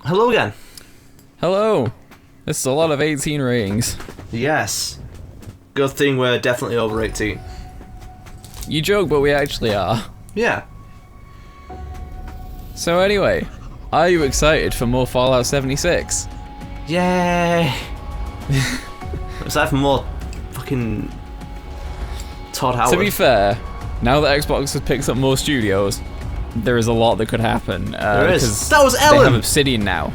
Hello again. Hello. This is a lot of 18 ratings. Yes. Good thing we're definitely over 18. You joke, but we actually are. Yeah. So anyway, are you excited for more Fallout 76? Yay! Aside from more fucking Todd Howard. To be fair, now that Xbox has picked up more studios, there is a lot that could happen. There is. Because That was they Ellen! have Obsidian now.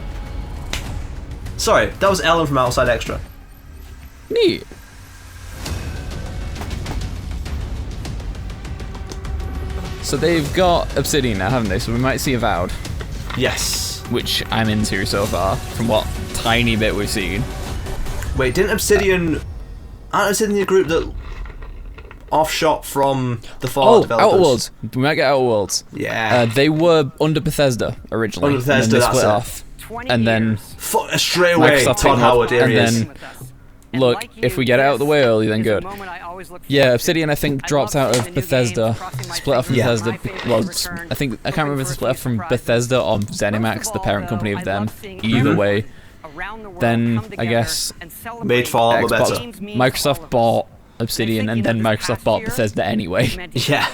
Sorry, that was Ellen from Outside Extra. Neat. So they've got Obsidian now, haven't they? So we might see Avowed, Yes. which I'm into so far, from what tiny bit we've seen. Wait, didn't Obsidian... Aren't Obsidian the group that offshot from the Fallout developers? Outer Worlds. We might get Outer Worlds. Yeah. They were under Bethesda originally. Under Bethesda, and then they split that's off. And then Straight away, Microsoft Todd picked them up, Howard, here and he is. then look, if we get it out of the way early, then good. Yeah, Obsidian I think dropped out of Bethesda, split off from Yeah. Bethesda. Well, I can't remember if they split off from Bethesda or ZeniMax, the parent company of them. Either way, then I guess Made Fallout look better. Microsoft bought Obsidian, and then Microsoft bought Bethesda anyway. Yeah.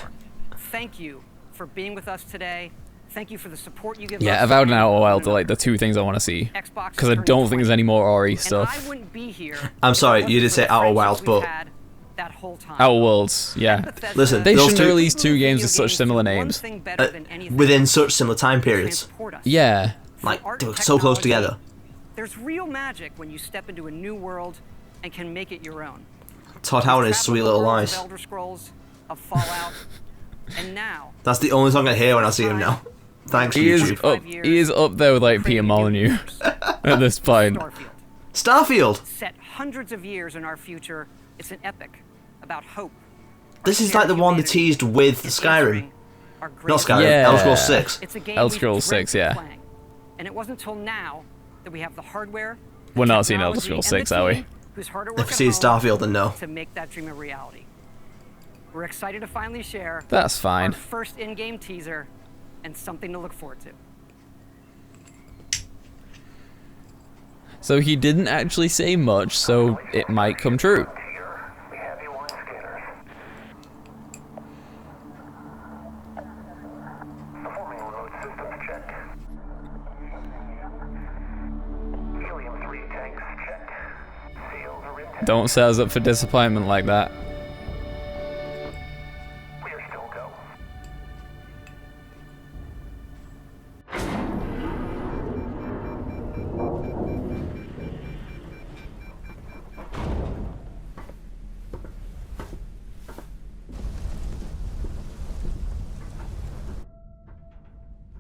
Thank you for being with us today. Thank you for the support you give Yeah, us. Avowed and Outer Wilds are like the two things I want to see. Because I don't think there's any more Ori stuff. I'm sorry, you did say Outer Wilds, but... Outer Worlds, yeah. Listen, They those shouldn't two... release two games with such similar names. within such similar time periods. Yeah. Like, they were so close together. There's real magic when you step into a new world and can make it your own. Todd Howard and his sweet little Travel the worlds lies. of Elder Scrolls, of Fallout, and now That's the only song I hear when I see him now. Thanks, He YouTube. is up there with like Peter Molyneux at this point. Starfield! Set hundreds of years in our future. It's an epic about hope. This is like the one they teased with Skyrim. Not Skyrim, Yeah. Elder Scrolls 6. It's a game Elder we've Scrolls dreamt 6, of yeah. playing. And it wasn't until now that we have the hardware. We're not seeing Elder technology, Scrolls and 6, the are we? team who's hard at If work we at see home Starfield, then no. to make that dream a reality. We're excited to finally share That's fine. our first in-game teaser and something to look forward to. So he didn't actually say much, so it might come true. Don't set us up for disappointment like that.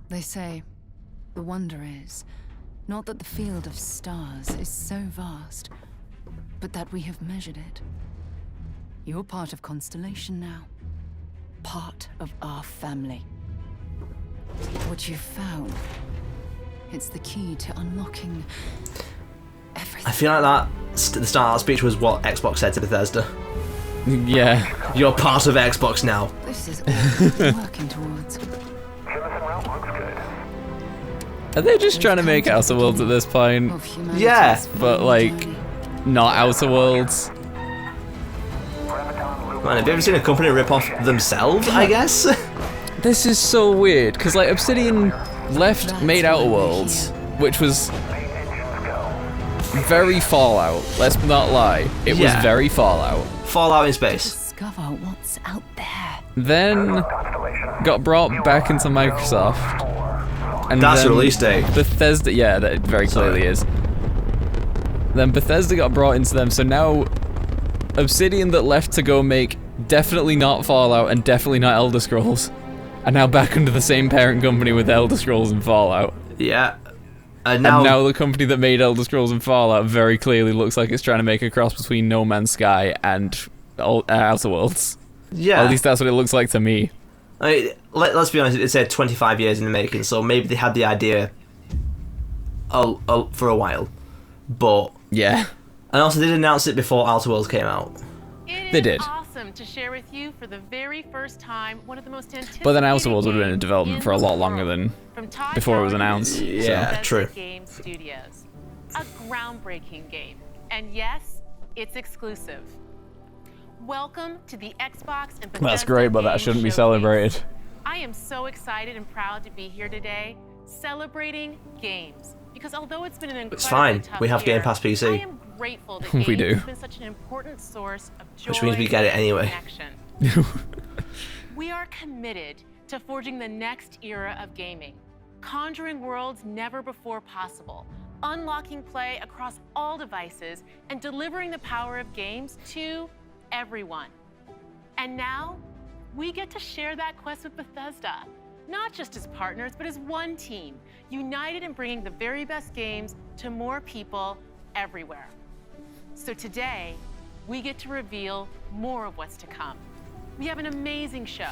They say, the wonder is, not that the field of stars is so vast, but that we have measured it. You're part of Constellation now. Part of our family. What you've found, it's the key to unlocking everything. I feel like that, the start of that speech was what Xbox said to Bethesda. Yeah. You're part of Xbox now. This is all we've been working towards. Are they just trying to make Outer Worlds at this point? Of humanity's Yeah, but final like, journey. not Outer Worlds? Man, have you ever seen a company rip off themselves, I guess? This is so weird, because like Obsidian made Outer Worlds, which was very Fallout, let's not lie. It was Yeah. very Fallout. Fallout in space. Discover what's out there. Then got brought back into Microsoft. And That's the then release date. Bethesda, yeah, that very clearly is. Then Bethesda got brought into them, so now Obsidian that left to go make definitely not Fallout and definitely not Elder Scrolls are now back under the same parent company with Elder Scrolls and Fallout. Yeah. And And now, now the company that made Elder Scrolls and Fallout very clearly looks like it's trying to make a cross between No Man's Sky and Outer Worlds. yeah. At least that's what it looks like to me. I mean, let's be honest, it said 25 years in the making, so maybe they had the idea for a while. But, Yeah. and also they did announce it before Outer Worlds came out. They did. Awesome to share with you for the very first time one of the most anticipated But then Outer Worlds would have been in games development in for a lot the longer world. than From From Todd Before it was Howard announced, to Yeah, Bethesda true. Game Studios. A groundbreaking game. And yes, it's exclusive. Welcome to the Xbox and Bethesda That's great, but that Game shouldn't be Showcase. celebrated. I am so excited and proud to be here today, celebrating games. Because although it's been an incredibly It's fine. tough We have year, Game Pass PC. I am grateful that We games do. have been such an important source of joy Which means we get it and anyway. connection. We are committed to forging the next era of gaming, conjuring worlds never before possible, unlocking play across all devices, and delivering the power of games to everyone. And now, we get to share that quest with Bethesda, not just as partners, but as one team, united in bringing the very best games to more people everywhere. So today, we get to reveal more of what's to come. We have an amazing show,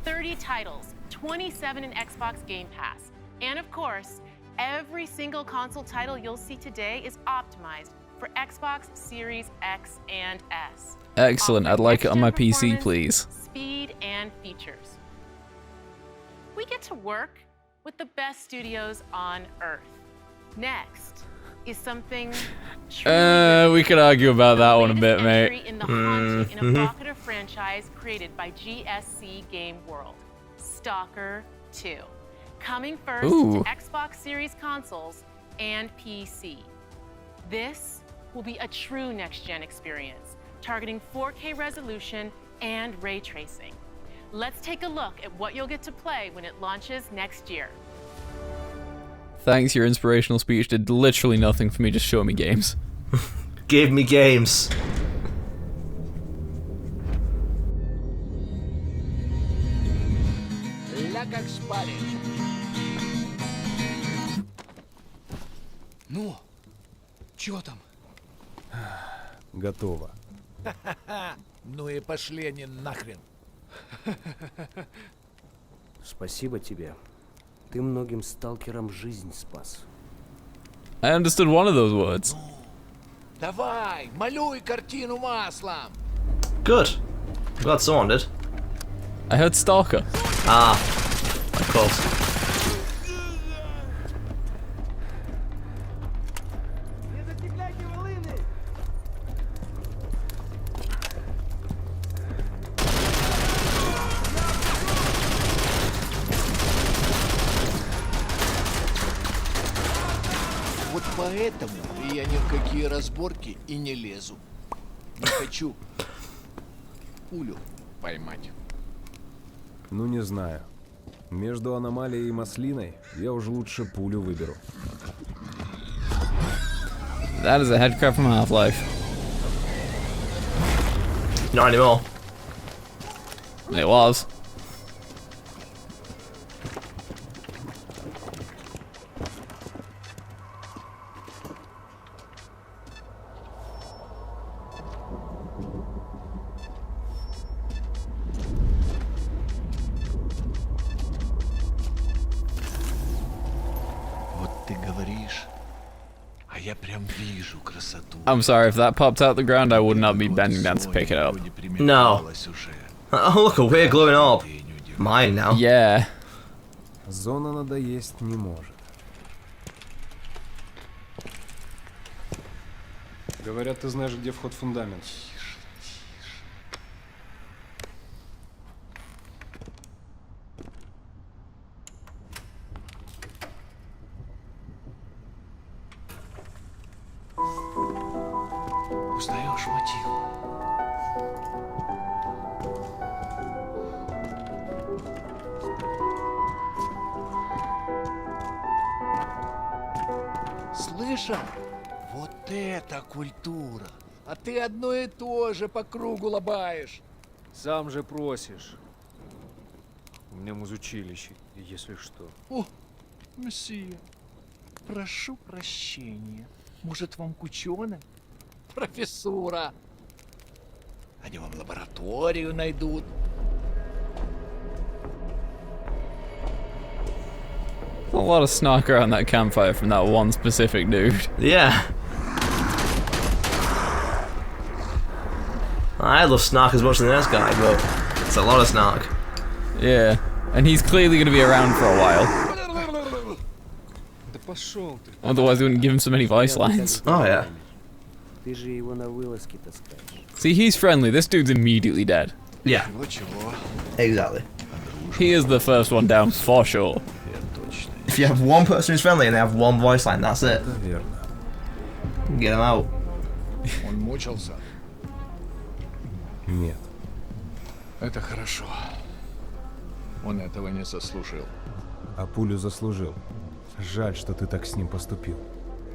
30 titles, 27 in Xbox Game Pass, and of course, every single console title you'll see today is optimized for Xbox Series X and S. Excellent. I'd Offering like it on my next-gen PC, performance, please. Speed and features. We get to work with the best studios on Earth. Next is something truly We could argue about that one a latest bit, entry mate. in the haunting and evocative franchise created by GSC Game World, Stalker 2. Coming first Ooh. to Xbox Series consoles and PC. This will be a true next-gen experience, targeting 4K resolution and ray tracing. Let's take a look at what you'll get to play when it launches next year. Thanks, your inspirational speech did literally nothing for me, just show me games. Give me games. Ля как шпали. Ну, чё там? Готово. Ну и пошли они нахрен. Спасибо тебе. Ты многим сталкерам жизнь спас. I understood one of those words. Давай, малюй картину маслом. Good. I'm glad someone did. I heard Stalker. Ah, of course. Вот поэтому я ни в какие разборки и не лезу. Не хочу пулю поймать. Ну не знаю. Между аномалией и маслиной я уже лучше пулю выберу. That is a headcrab from Half-Life. Not anymore. It was. Вот ты говоришь, а я прям вижу красоту. I'm sorry, if that popped out the ground, I would not be bending down to pick it up. No. Oh, look, a weird glowing orb. Mine now. Yeah. Зона надоесть не может. Говорят, ты знаешь, где вход в фундамент. Узнаешь мотив? Слышал? Вот это культура! А ты одно и то же по кругу лобаешь. Сам же просишь. У меня музучилище, если что. О, месье, прошу прощения. Может, вам к ученым? Профессура. Они вам лабораторию найдут. A lot of snark around that campfire from that one specific dude. Yeah. I love Snark as much as the next guy, but it's a lot of Snark. Yeah. And he's clearly going to be around for a while. пошел ты. Otherwise, they wouldn't give him so many voice lines. Oh, yeah. Ты же его на вылазки таскаешь. See, he's friendly. This dude's immediately dead. Yeah, Чего-чего. exactly. He is the first one down for sure. If you have one person who's friendly and they have one voice line, that's it. Это верно. Get them out. Он мучился. Нет. Это хорошо. Он этого не заслужил. А пулю заслужил. Жаль, что ты так с ним поступил.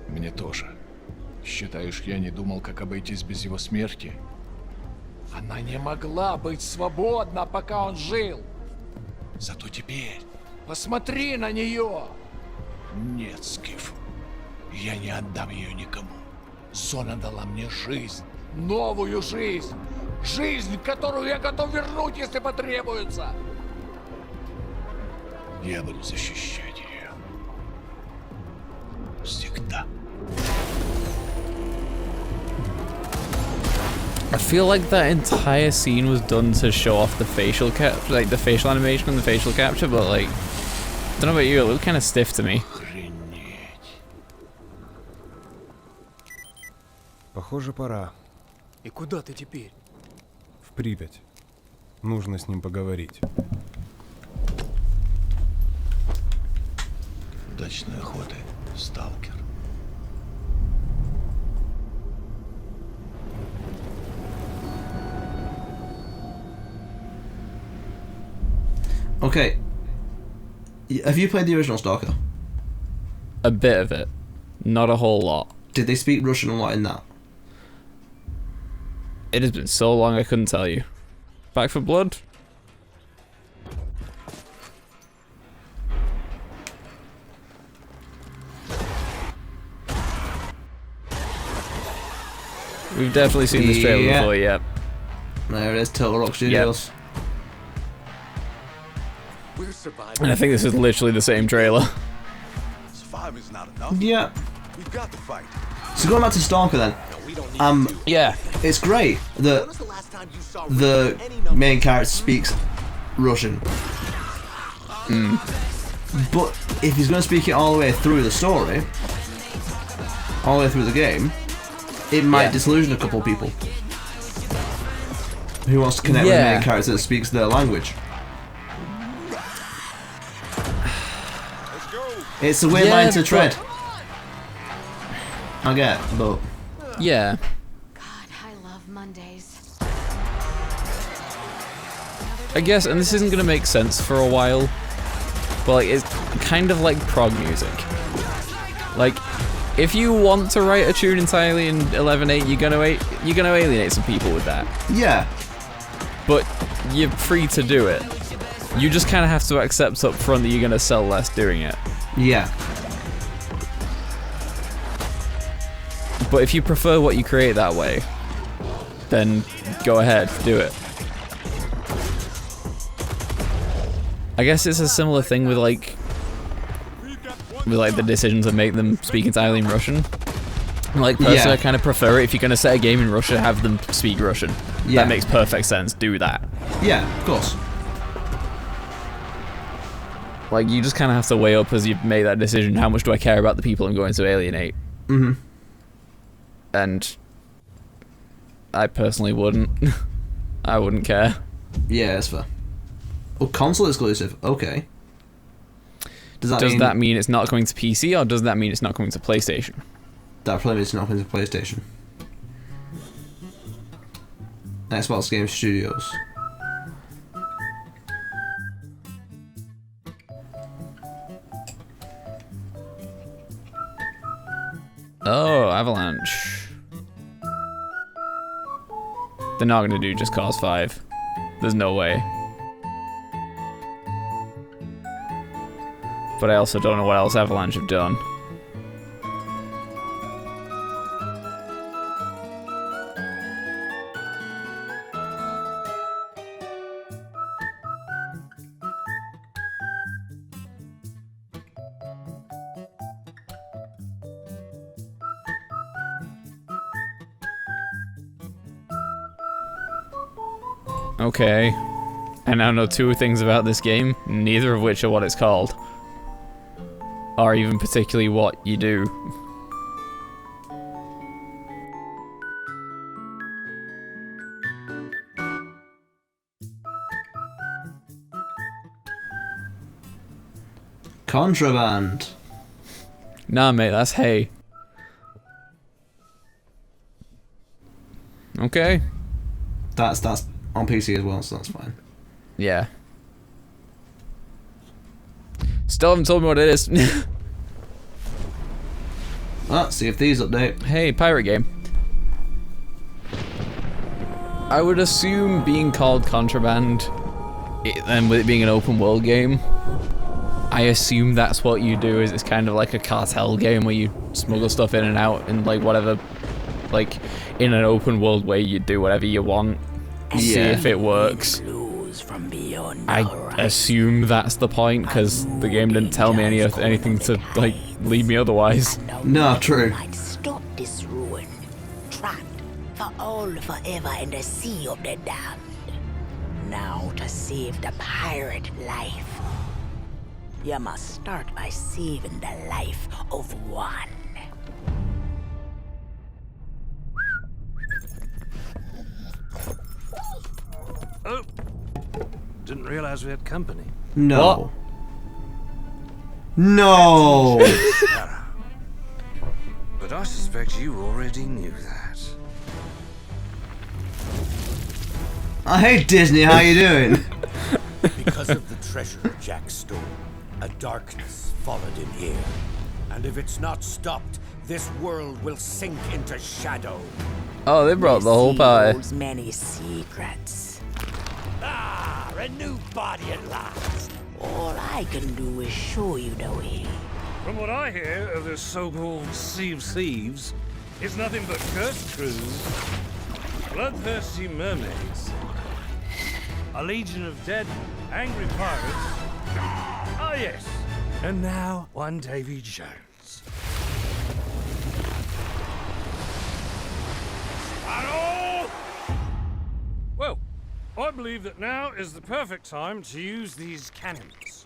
Мне тоже. Считаешь, я не думал, как обойтись без его смерти? Она не могла быть свободна, пока он жил. Зато теперь посмотри на нее. Нет, Скиф, я не отдам ее никому. Зона дала мне жизнь, новую жизнь. Жизнь, которую я готов вернуть, если потребуется. Я буду защищать ее. Всегда. I feel like that entire scene was done to show off the facial like the facial animation and the facial capture, but like, I don't know about you, it looked kind of stiff to me. Похоже, пора. И куда ты теперь? В Припять. Нужно с ним поговорить. Удачной охоты, сталкер. Okay. Have you played the original Stalker? A bit of it, not a whole lot. Did they speak Russian a lot in that? It has been so long I couldn't tell you. Back for Blood? We've definitely seen this trailer Yeah. before, yep. There it is, Turtle Rock Studios. We're surviving. And I think this is literally the same trailer. Surviving's not enough. Yeah. We've got to fight. So going back to Stalker then, Yeah. it's great that the main character speaks Russian. But if he's going to speak it all the way through the story, all the way through the game, it might disillusion a couple of people who wants to connect with the main character that speaks their language. It's a weird line to tread. I get, but Yeah. God, I love Mondays. I guess, and this isn't gonna make sense for a while, but like, it's kind of like prog music. Like, if you want to write a tune entirely in 11.8, you're gonna alienate some people with that. yeah, But you're free to do it. You just kind of have to accept up front that you're gonna sell less doing it. yeah, But if you prefer what you create that way, then go ahead, do it. I guess it's a similar thing with like the decision to make them speak entirely in Russian. Like, personally, Yeah. I kind of prefer it. If you're going to set a game in Russia, have them speak Russian. Yeah. That makes perfect sense. Do that. yeah, of course. Like, you just kind of have to weigh up as you make that decision, how much do I care about the people I'm going to alienate? Mm-hmm. And I personally wouldn't. I wouldn't care. Yeah, that's fair. Oh, console exclusive. Okay. Does Does that mean it's not coming to PC, or does that mean it's not coming to PlayStation? that probably means it's not coming to PlayStation? Xbox Game Studios. Oh, Avalanche. They're not gonna do Just Cause 5. There's no way. But I also don't know what else Avalanche have done. Okay. I now know two things about this game, neither of which are what it's called. or even particularly what you do. Contraband. Nah, mate, that's hay. Okay. That's on PC as well, so that's fine. Yeah. Still haven't told me what it is. See if these update. Hey, pirate game. I would assume being called Contraband, and with it being an open world game, I assume that's what you do, is it's kind of like a cartel game where you smuggle stuff in and out and like whatever, like in an open world way you do whatever you want, see if it works. I assume that's the point, because the game didn't tell me anything to like lead me otherwise. No, true. Stop this ruin, trapped for all forever in the sea of the damned. Now to save the pirate life, you must start by saving the life of one. Oh, didn't realize we had company. No. No! But I suspect you already knew that. I hate Disney, how you doing? Because of the treasure Jack stole, a darkness followed him here. And if it's not stopped, this world will sink into shadow. Oh, they brought the whole pie. Holds many secrets. Ah, a new body at last. All I can do is show you the way. From what I hear of this so-called Sea of Thieves, it's nothing but cursed crews, bloodthirsty mermaids, a legion of dead, angry pirates. Ah, yes. And now, one Davy Jones. Hello! Well, I believe that now is the perfect time to use these cannons.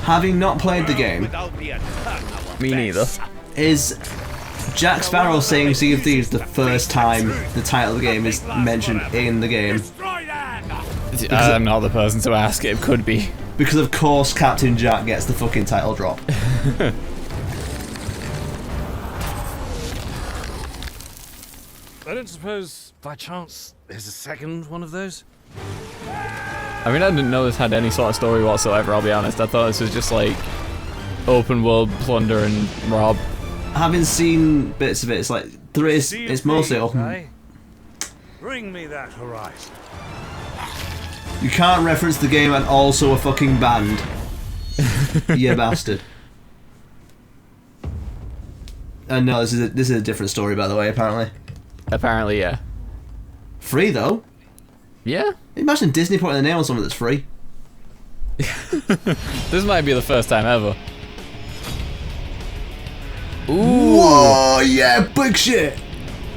Having not played the game, me neither, is Jack Sparrow saying Sea of Thieves the first time the title of the game is mentioned in the game? I'm not the person to ask, it could be. Because of course Captain Jack gets the fucking title drop. I don't suppose, by chance, there's a second one of those? I mean, I didn't know this had any sort of story whatsoever, I'll be honest. I thought this was just like open world plunder and rob. Having seen bits of it, it's like it's mostly open. Bring me that horizon. You can't reference the game and also a fucking band. You bastard. No, this is a different story, by the way. Apparently, yeah. Free though. Yeah. Imagine Disney putting their name on something that's free. This might be the first time ever. Ooh. Whoa, yeah, big shit.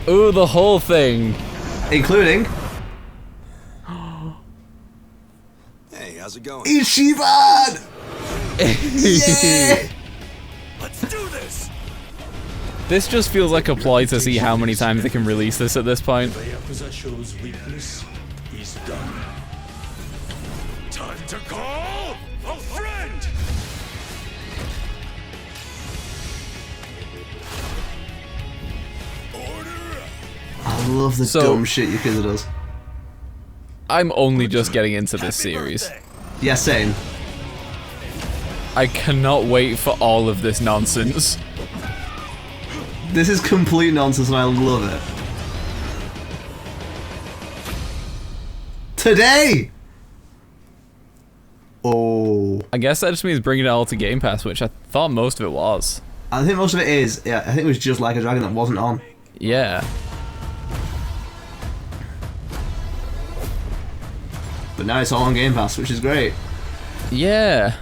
Ooh, the whole thing. Including... Hey, how's it going? Ichiban! Yeah! Let's do this! This just feels like a ploy to see how many times they can release this at this point. Yakuza weakness is done. Time to call a friend! I love the dumb shit Yakuza does. I'm only just getting into this series. Yeah, same. I cannot wait for all of this nonsense. This is complete nonsense and I love it. Today! Oh. I guess that just means bringing it all to Game Pass, which I thought most of it was. I think most of it is. Yeah, I think it was just Like a Dragon that wasn't on. Yeah. But now it's all on Game Pass, which is great. Yeah.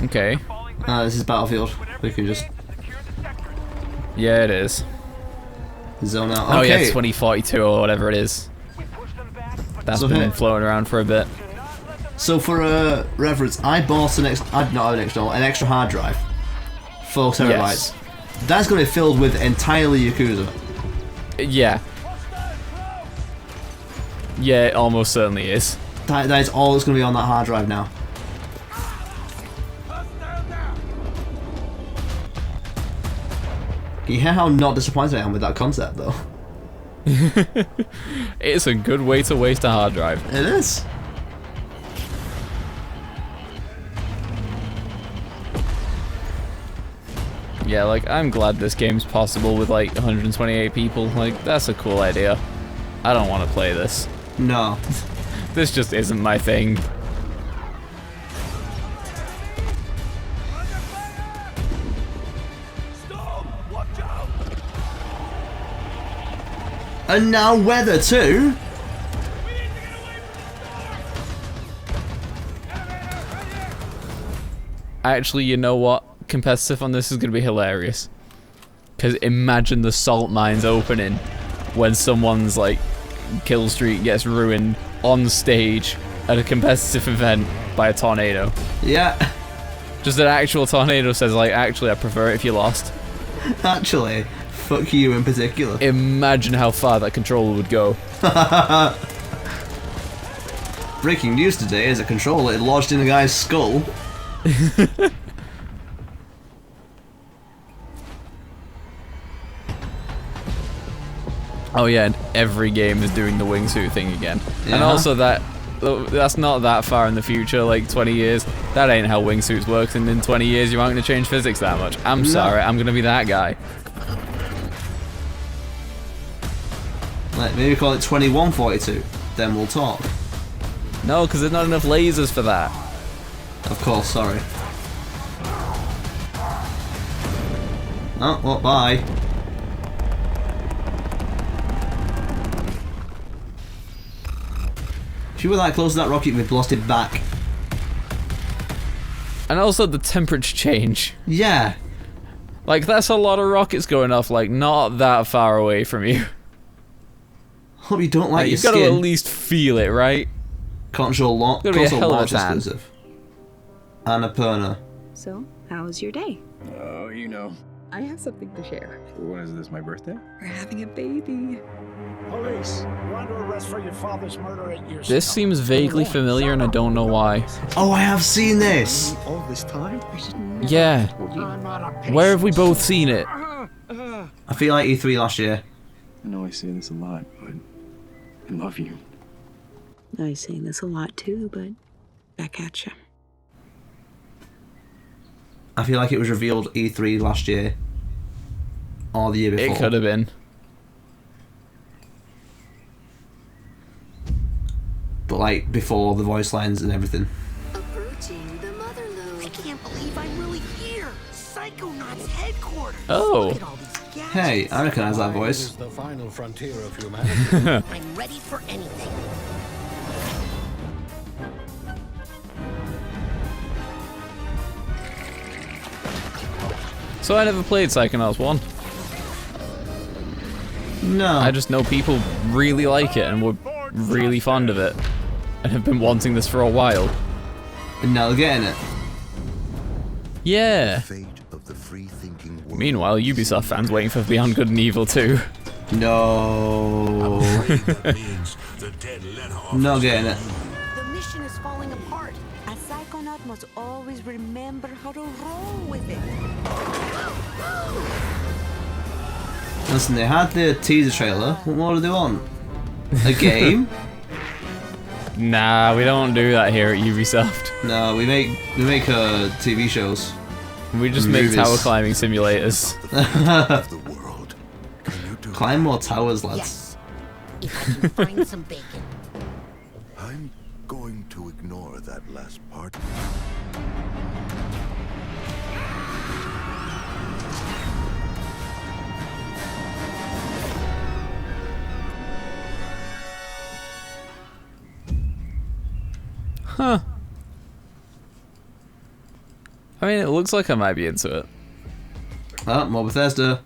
Okay. This is Battlefield. We can just... Yeah, it is. Zone out. Oh okay. yeah, 2042 or whatever it is. That's been floating around for a bit. So for reference, I bought an extra hard drive, 4 terabytes. Yes. That's going to be filled with entirely Yakuza. Yeah. Yeah, it almost certainly is. That is all that's going to be on that hard drive now. Can you hear how not disappointed I am with that concept, though? It's a good way to waste a hard drive. It is. Yeah, like, I'm glad this game's possible with, like, 128 people. Like, that's a cool idea. I don't want to play this. No. This just isn't my thing. And now weather too. Actually, you know what? Competitive on this is going to be hilarious. Because imagine the salt mines opening when someone's, like, kill streak gets ruined on stage at a competitive event by a tornado. Yeah. Just an actual tornado says, like, actually, I prefer it if you lost. Actually, fuck you in particular. Imagine how far that controller would go. Breaking news today is a controller had lodged in a guy's skull. Oh yeah, and every game is doing the wingsuit thing again. Yeah. And also that's not that far in the future, like 20 years. That ain't how wingsuits work, and in 20 years you aren't going to change physics that much. I'm sorry, I'm going to be that guy. Like, maybe call it 2142, then we'll talk. No, because there's not enough lasers for that. Of course, sorry. Oh, well, bye. If you were that close to that rocket, we'd lost it back. And also the temperature change. Yeah. Like, that's a lot of rockets going off, like, not that far away from you. Hope you don't like your you've skin. got to at least feel it, right? Console launch exclusive. Annapurna. So, how was your day? Oh, you know. I have something to share. What is this, my birthday? We're having a baby. Police, you're under arrest for your father's murder 8 years This seems vaguely familiar and I don't know why. Oh, I have seen this! All this time? Yeah. Where have we both seen it? I feel like E3 last year. I know I say this a lot, but I love you. I say this a lot too, but back at ya. I feel like it was revealed E3 last year. Or the year before. It could have been. But like before the voice lines and everything. Approaching the mother load. I can't believe I'm really here. Psychonauts headquarters. Oh. Hey, I recognize that voice. This is the final frontier of humanity. I'm ready for anything. So I never played Psychonauts 1. No. I just know people really like it and were really fond of it. And have been wanting this for a while. And now they're getting it. Yeah. Meanwhile, Ubisoft fans waiting for Beyond Good and Evil 2. No. Not getting it. The mission is falling apart. A psychonaut must always remember how to roll with it. Listen, they had the teaser trailer. What more do they want? A game? Nah, we don't do that here at Ubisoft. No, we make TV shows. We just make tower climbing simulators. Climb more towers, lads. If I can find some bacon. I'm going to ignore that last part. Huh. I mean, it looks like I might be into it. Oh, more Bethesda.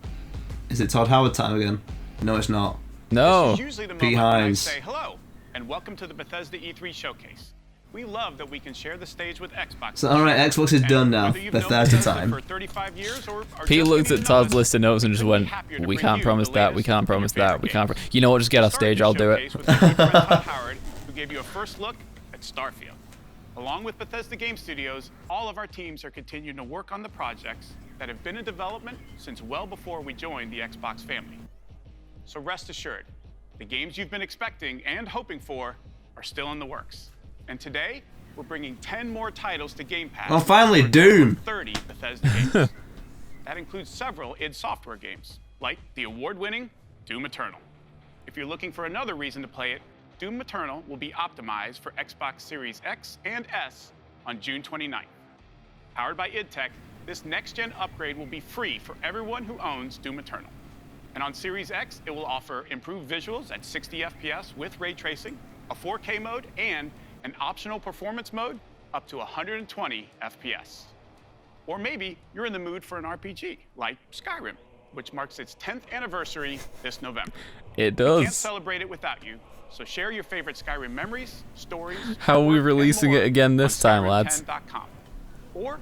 Is it Todd Howard time again? No, it's not. No. Usually the Pete moment when I Hines. say hello and welcome to the Bethesda E3 showcase. We love that we can share the stage with Xbox. So, alright, Xbox is done now. Bethesda time. For 35 years or Pete looked at Todd's list of notes and just went, we can't promise that, we can't promise that, we can't you know what, just get off stage, I'll do it. Howard, who gave you a first look at Starfield. Along with Bethesda Game Studios, all of our teams are continuing to work on the projects that have been in development since well before we joined the Xbox family. So rest assured, the games you've been expecting and hoping for are still in the works. And today, we're bringing 10 more titles to Game Pass. Oh, finally, Doom! 30 Bethesda games. That includes several id Software games, like the award-winning Doom Eternal. If you're looking for another reason to play it, Doom Eternal will be optimized for Xbox Series X and S on June 29th. Powered by id Tech, this next-gen upgrade will be free for everyone who owns Doom Eternal. And on Series X, it will offer improved visuals at 60 FPS with ray tracing, a 4K mode, and an optional performance mode up to 120 FPS. Or maybe you're in the mood for an RPG, like Skyrim, which marks its 10th anniversary this November. It We can't does. celebrate it without you, so share your favorite Skyrim memories, stories, How are we releasing it again this time, lads? Skyrim10.com. Or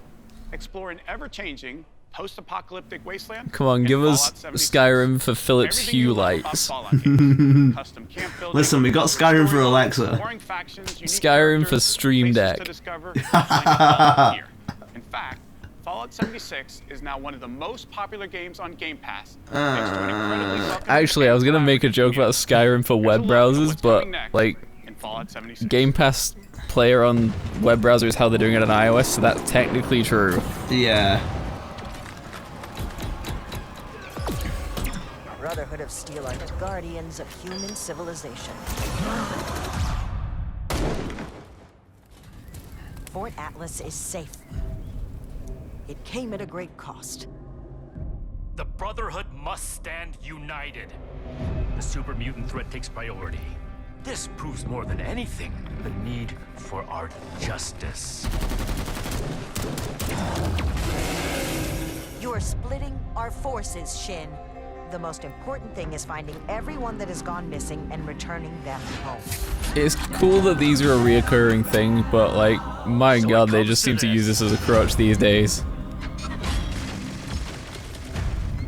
explore an ever-changing post-apocalyptic wasteland. Come on, in give us Fallout 76. Philips for Philips Everything you Hue love about lights. Fallout games. Custom camp building, Listen, we got Skyrim for Alexa. warring factions, unique Skyrim for characters, Stream places Deck. to discover, and find it all here. In fact, Fallout 76 is now one of the most popular games on Game Pass. Thanks to an incredibly welcoming Actually, I was gonna make a joke about Skyrim for web browsers, but like in Fallout 76. Game Pass player on web browser is how they're doing it on iOS, so that's technically true. Yeah. Brotherhood of Steel are the guardians of human civilization. Fort Atlas is safe. It came at a great cost. The Brotherhood must stand united. The super mutant threat takes priority. This proves more than anything the need for our justice. You are splitting our forces, Shin. The most important thing is finding everyone that has gone missing and returning them home. It's cool that these are a reoccurring thing, but like, my god, they just seem to use this as a crutch these days.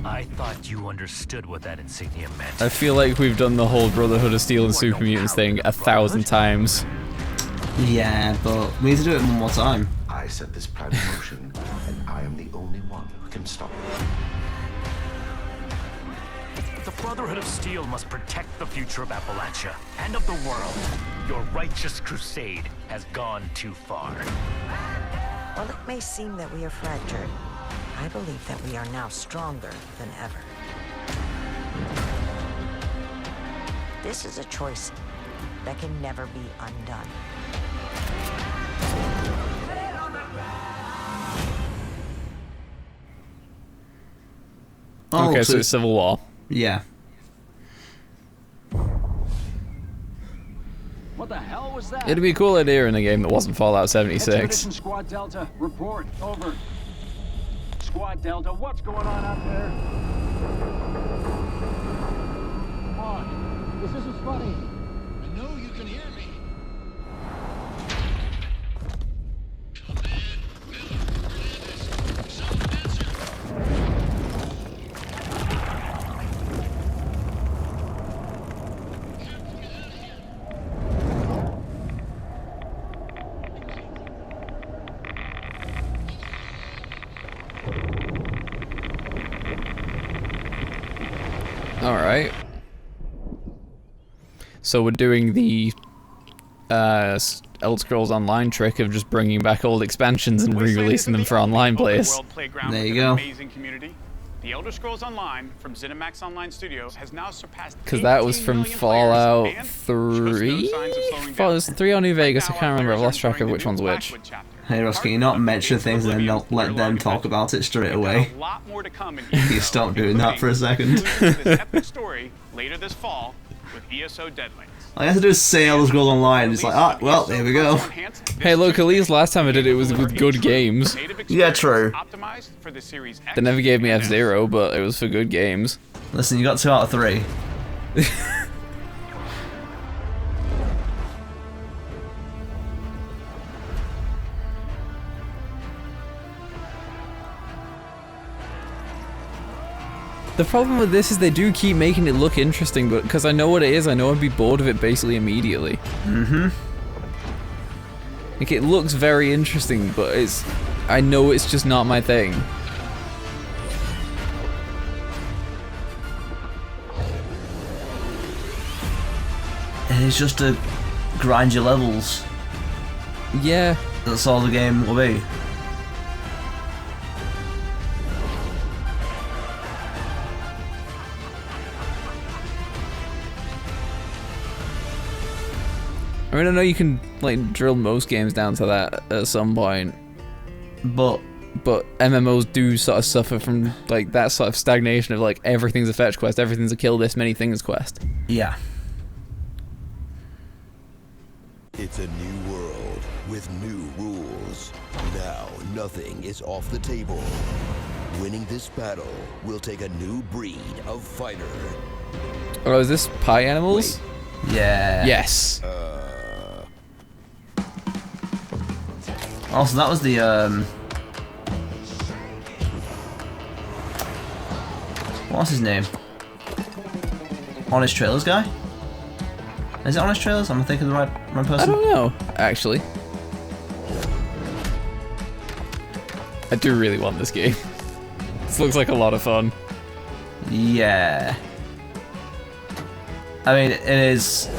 I thought you understood what that insignia meant. I feel like we've done the whole Brotherhood of Steel and Super Mutants thing 1,000 times. Yeah, but we need to do it one more time. I set this plan in motion, and I am the only one who can stop it. The Brotherhood of Steel must protect the future of Appalachia and of the world. Your righteous crusade has gone too far. While it may seem that we are fractured, I believe that we are now stronger than ever. This is a choice that can never be undone. Oh, Okay, so it's Civil War. Yeah. What the hell was that? It'd be a cool idea in a game that wasn't Fallout 76. Expedition Squad Delta, report. Over. Squad Delta, what's going on out there? Come on. This isn't funny. I know you can hear me. Alright. So we're doing the Elder Scrolls Online trick of just bringing back old expansions and re-releasing them for online players. There you go. Amazing community. The Elder Scrolls Online from ZeniMax Online Studios has now surpassed Because that was 18 from million Fallout players and 3? shows no signs of slowing Fallout was 3 or New Vegas, I can't remember, I've lost track of which one's which. Hey Ross, can you not mention things and then not let them talk about it straight away? A lot more to come in Can you stop doing that for a second? this epic story later this fall with ESO Deadlands. All you have to do is say Elder Scrolls Online, it's like, ah, well, there we go. Hey look, at least last time I did it was with good games. Yeah, true. Optimized for the Series X. They never gave me F-Zero, but it was for good games. Listen, you got 2 out of 3. The problem with this is they do keep making it look interesting, but because I know what it is, I know I'd be bored of it basically immediately. Mm-hmm. Like, it looks very interesting, but I know it's just not my thing. And it's just to grind your levels. Yeah. That's all the game will be. I mean, I know you can like drill most games down to that at some point, but MMOs do sort of suffer from like that sort of stagnation of like everything's a fetch quest, everything's a kill this many things quest. Yeah. It's a new world with new rules. Now nothing is off the table. Winning this battle will take a new breed of fighter. Oh, is this pie animals? Wait. Yeah. Yes. Also, that was the what's his name? Honest Trailers guy? Is it Honest Trailers? I'm thinking of the right person. I don't know, actually. I do really want this game. This looks like a lot of fun. Yeah. I mean, it is.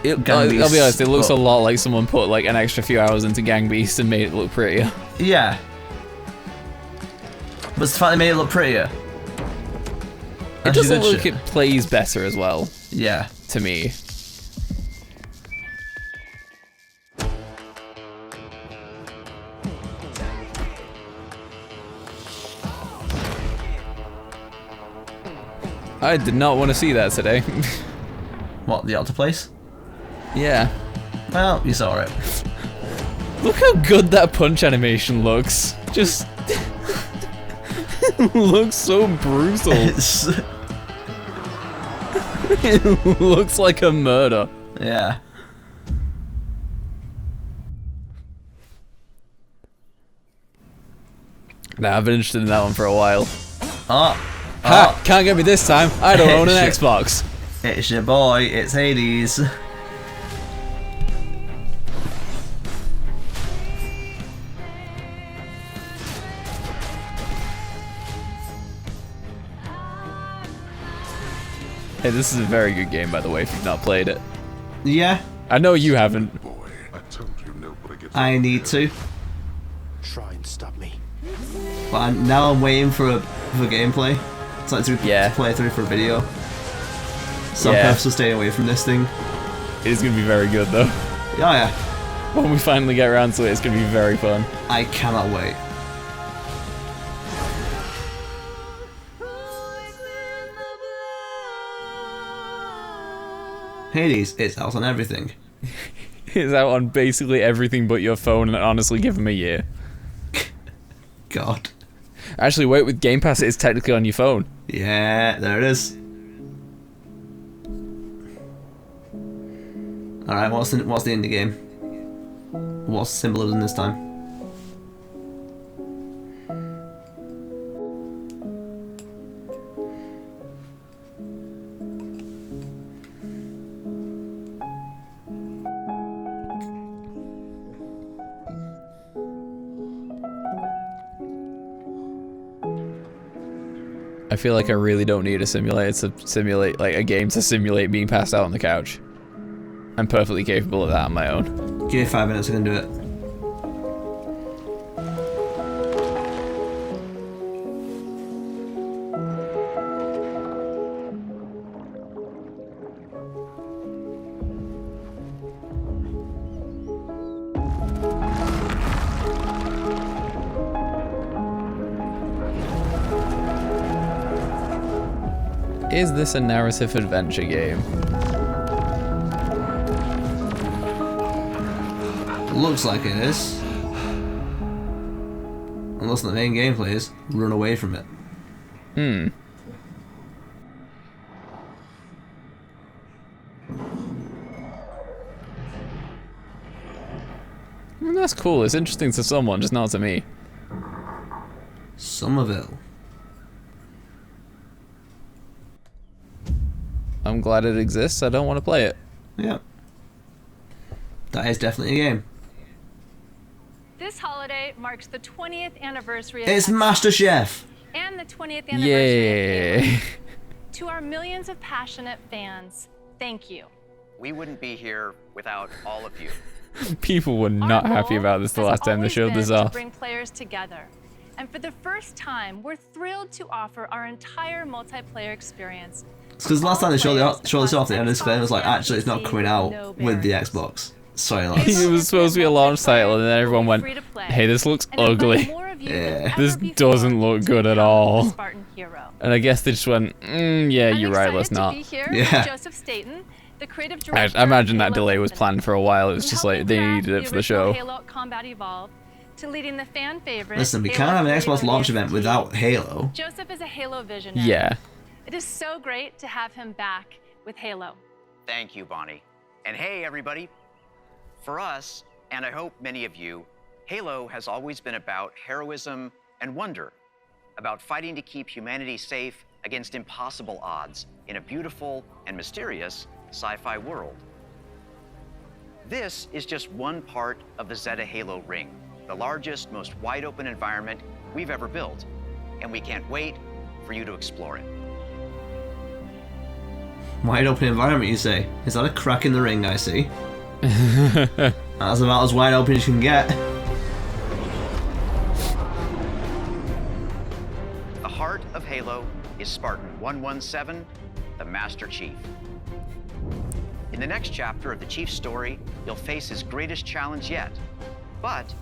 I'll be honest, it looks a lot like someone put like an extra few hours into Gang Beasts and made it look prettier. Yeah. But it's the fact they made it look prettier. It doesn't look it plays better as well. Yeah. To me. I did not want to see that today. What, the altar place? Yeah. Well, you saw it. Look how good that punch animation looks. Just it looks so brutal. It looks like a murder. Yeah. Nah, I've been interested in that one for a while. Ha! Can't get me this time. I don't own an Xbox. It's your boy, it's Hades. Hey, this is a very good game, by the way, if you've not played it. Yeah. I know you haven't. I need to. Try and stop me. But now I'm waiting for gameplay. It's like to play through for a video. So I'm purposely staying away from this thing. It is going to be very good, though. Oh, yeah. When we finally get around to it, it's going to be very fun. I cannot wait. Hades, it's out on everything. It's out on basically everything but your phone, and honestly, give them a year. God. Actually, wait, with Game Pass, it's technically on your phone. Yeah, there it is. Alright, what's the indie game? What's symbolism this time? I feel like I really don't need a simulator to simulate, like a game to simulate being passed out on the couch. I'm perfectly capable of that on my own. Give me 5 minutes, I can do it. Is this a narrative adventure game? Looks like it is. Unless the main gameplay is run away from it. Well, that's cool. It's interesting to someone, just not to me. Somerville. I'm glad it exists. I don't want to play it. Yeah. That is definitely a game. This holiday marks the 20th anniversary of It's MasterChef! And the 20th anniversary of Halo. Yeah. To our millions of passionate fans, thank you. We wouldn't be here without all of you. People were not happy about this the last time they showed this To off. bring players together. And for the first time, we're thrilled to offer our entire multiplayer experience. It's because last time they showed this off, the end of the disclaimer was like, actually, it's not coming out with the Xbox. Sorry, lads. It was supposed to be a launch title, and then everyone went, hey, this looks ugly. Yeah. This doesn't look good at all. And I guess they just went, yeah, you're right, let's not. Yeah. Joseph Staten, the creative director I imagine that delay was planned for a while. It was just like, they needed it for the show. Halo Combat Evolved, to leading the fan favorite. Listen, we can't have an Xbox launch event without Halo. Joseph is a Halo visionary. Yeah. It is so great to have him back with Halo. Thank you, Bonnie. And hey, everybody. For us, and I hope many of you, Halo has always been about heroism and wonder, about fighting to keep humanity safe against impossible odds in a beautiful and mysterious sci-fi world. This is just one part of the Zeta Halo ring, the largest, most wide-open environment we've ever built, and we can't wait for you to explore it. Wide open environment, you say? Is that a crack in the ring I see? That's about as wide open as you can get. The heart of Halo is Spartan 117, the Master Chief. In the next chapter of the Chief's story, you'll face his greatest challenge yet. But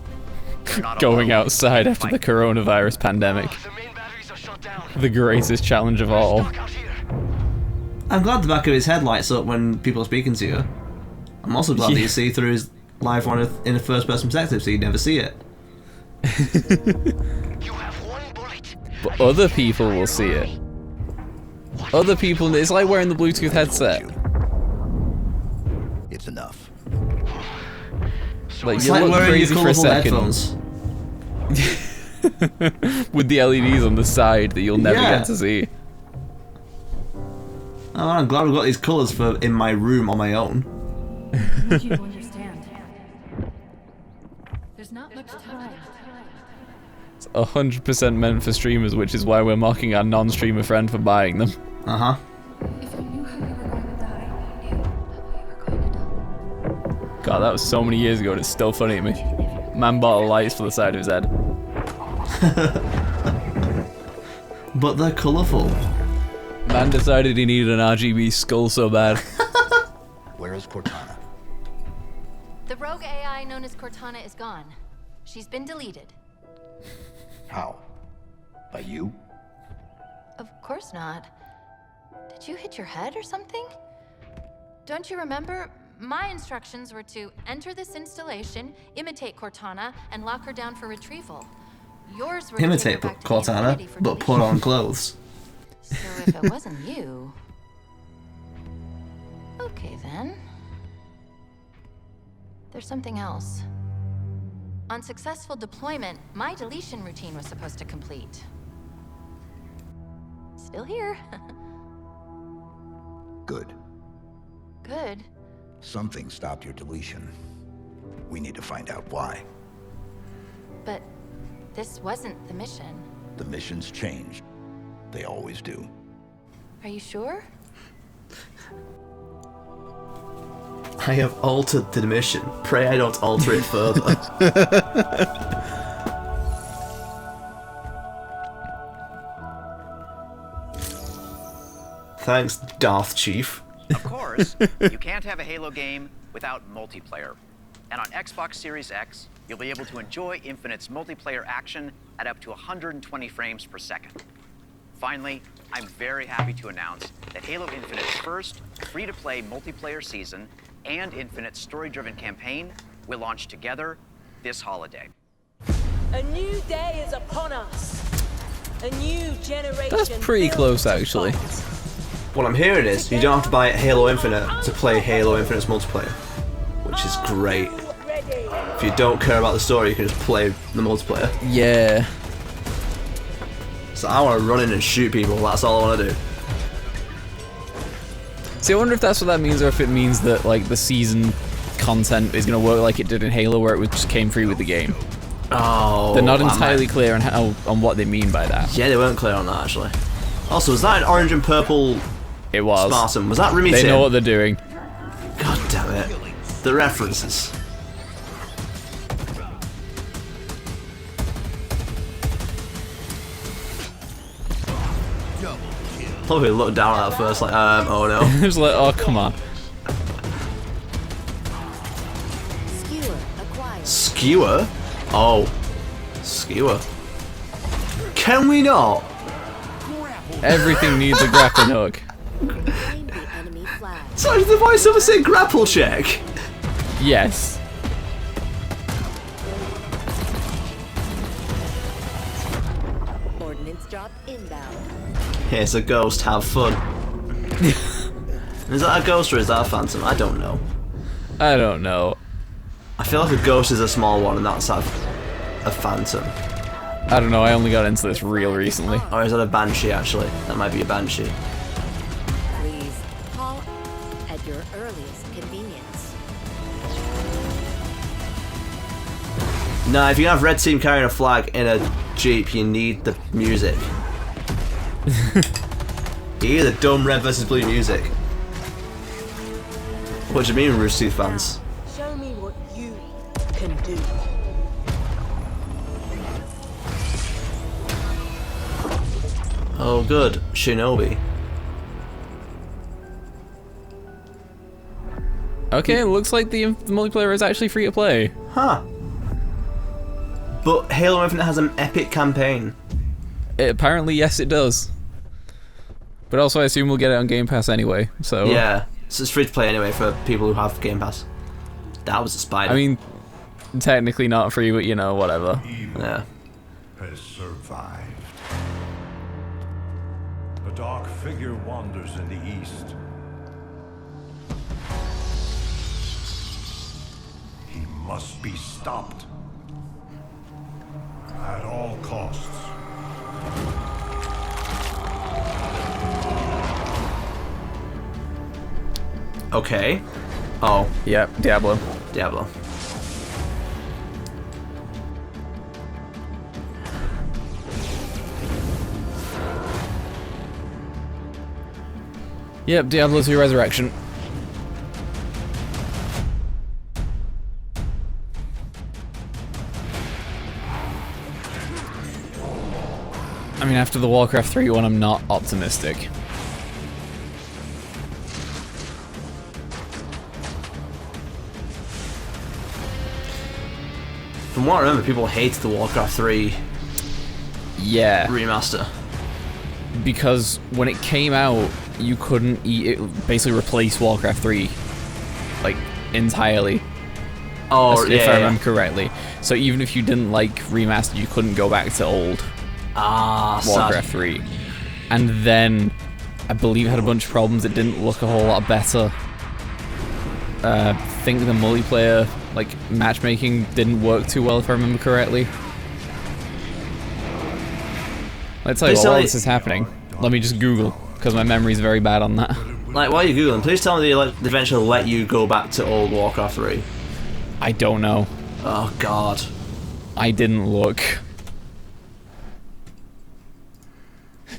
you're not Going alone. outside after the coronavirus pandemic. The greatest challenge of all. I'm glad the back of his head lights up when people are speaking to you. I'm also glad that you see through his live one in a first-person perspective, so you never see it. But other people will see it. Other people, it's like wearing the Bluetooth headset. It's enough. Like, It's you like look wearing crazy your for a colourful second. headphones. With the LEDs on the side that you'll never Yeah. get to see. Oh, I'm glad we've got these colours for in my room on my own. You understand. There's not much time. It's 100% meant for streamers, which is why we're mocking our non-streamer friend for buying them. Uh-huh. If you knew how you were going to die, God, that was so many years ago and it's still funny to me. Man bought lights for the side of his head. But they're colourful. Man decided he needed an RGB skull so bad. Where is Cortana? The rogue AI known as Cortana is gone. She's been deleted. How? By you? Of course not. Did you hit your head or something? Don't you remember? My instructions were to enter this installation, imitate Cortana, and lock her down for retrieval. Yours were Imitate to take her back to the Cortana, Infinity for but put on clothes. So if it wasn't you... Okay then. There's something else. On successful deployment, my deletion routine was supposed to complete. Still here. Good. Good. Something stopped your deletion. We need to find out why. But this wasn't the mission. The missions change. They always do. Are you sure? I have altered the mission. Pray I don't alter it further. Thanks, Darth Chief. Of course, you can't have a Halo game without multiplayer. And on Xbox Series X, you'll be able to enjoy Infinite's multiplayer action at up to 120 frames per second. Finally, I'm very happy to announce that Halo Infinite's first free-to-play multiplayer season and Infinite's story-driven campaign will launch together this holiday. A new day is upon us. A new generation. That's pretty close, actually. What I'm hearing is you don't have to buy Halo Infinite to play Halo Infinite's multiplayer, which is great. If you don't care about the story, you can just play the multiplayer. Yeah. So I want to run in and shoot people, that's all I want to do. See, I wonder if that's what that means, or if it means that like the season content is going to work like it did in Halo, where it just came free with the game. Oh, they're not entirely clear on what they mean by that. Yeah, they weren't clear on that actually. Also, was that an orange and purple? It was. Spartan? Was that Remy They Tim? know what they're doing. God damn it! The references. Probably looked down at that first, like, oh no. Just like, oh come on. Skewer? Oh. Skewer. Can we not? Everything needs a grappling hook. So did the voiceover say grapple check? Yes. Ordnance drop inbound. Here's a ghost, have fun. Is that a ghost or is that a phantom? I don't know. I don't know. I feel like a ghost is a small one and that's a phantom. I don't know, I only got into this real recently. Or is that a banshee actually? That might be a banshee. Please call at your earliest convenience. Nah, if you have red team carrying a flag in a jeep, you need the music. You hear the dumb red versus blue music. What do you mean, Rooster Teeth fans? Show me what you can do. Oh good, Shinobi. Okay, it looks like the multiplayer is actually free to play. Huh. But Halo Infinite has an epic campaign. Apparently, yes, it does. But also, I assume we'll get it on Game Pass anyway. So yeah, so it's free to play anyway for people who have Game Pass. That was a spider. I mean, technically not free, but you know, whatever. Yeah. Has survived. A dark figure wanders in the east. He must be stopped. At all costs. Okay. Oh. Yep, Diablo. Diablo. Yep, Diablo 2 Resurrection. I mean, after the Warcraft 3 one, I'm not optimistic. From what I remember, people hated the Warcraft 3 remaster. Because when it came out, you couldn't basically replace Warcraft 3 like entirely. Oh, if I remember correctly. So even if you didn't like remastered, you couldn't go back to old Warcraft 3. And then I believe it had a bunch of problems. It didn't look a whole lot better. I think the multiplayer matchmaking didn't work too well, if I remember correctly. Let's tell you while this is happening, let me just Google, because my memory's very bad on that. Like, while you're Googling, please tell me they eventually let you go back to old Warcraft 3. I don't know. Oh, God. I didn't look.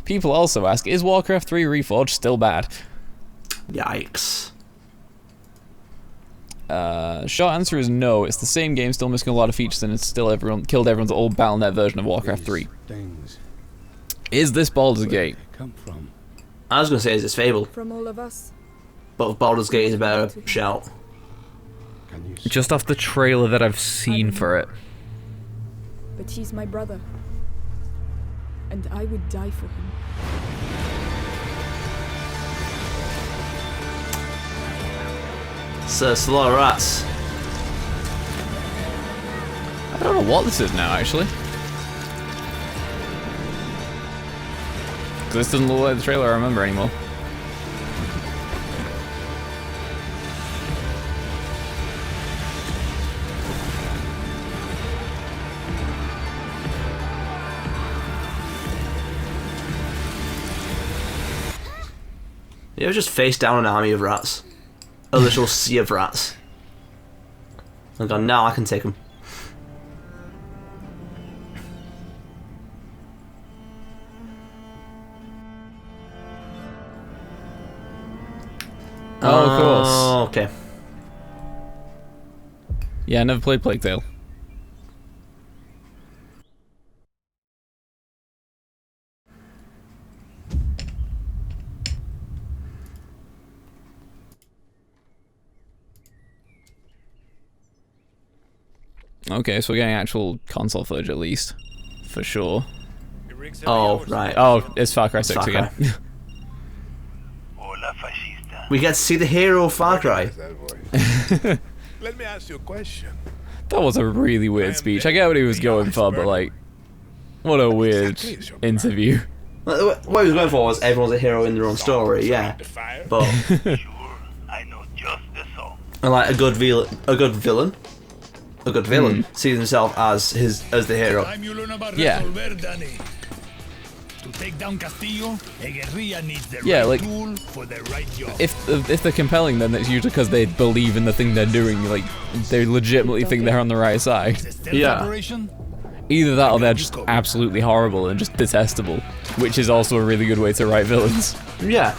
People also ask, is Warcraft 3 Reforged still bad? Yikes. Short answer is no. It's the same game, still missing a lot of features, and it's still killed everyone's old Battle.net version of Warcraft 3. Is this Baldur's Gate? I was going to say, is this Fable? From all of us. But Baldur's Gate is a better shout. Just off the trailer that I've seen for it. But he's my brother. And I would die for him. So, it's a lot of rats. I don't know what this is now, actually. Because this doesn't look like the trailer I remember anymore. You ever just face down an army of rats? A literal sea of rats. And gone, now I can take them. Oh, of course. Oh, okay. Yeah, I never played Plague Tale. Okay, so we're getting actual console footage at least. For sure. Oh, right. Oh, it's Far Cry 6 Far Cry. again. We get to see the hero Far Cry. Let me ask you a question. That was a really weird speech. I get what he was going for, but like, what a weird interview. What he was going for was everyone's a hero in their own story, yeah. But and like a good villain sees himself as the hero. Yeah. To take down Castillo, a guerrilla needs the Yeah, right like, tool for the right job. If they're compelling, then it's usually because they believe in the thing they're doing. Like, they legitimately think they're on the right side. Yeah. Either that or they're just absolutely horrible and just detestable, which is also a really good way to write villains. Yeah.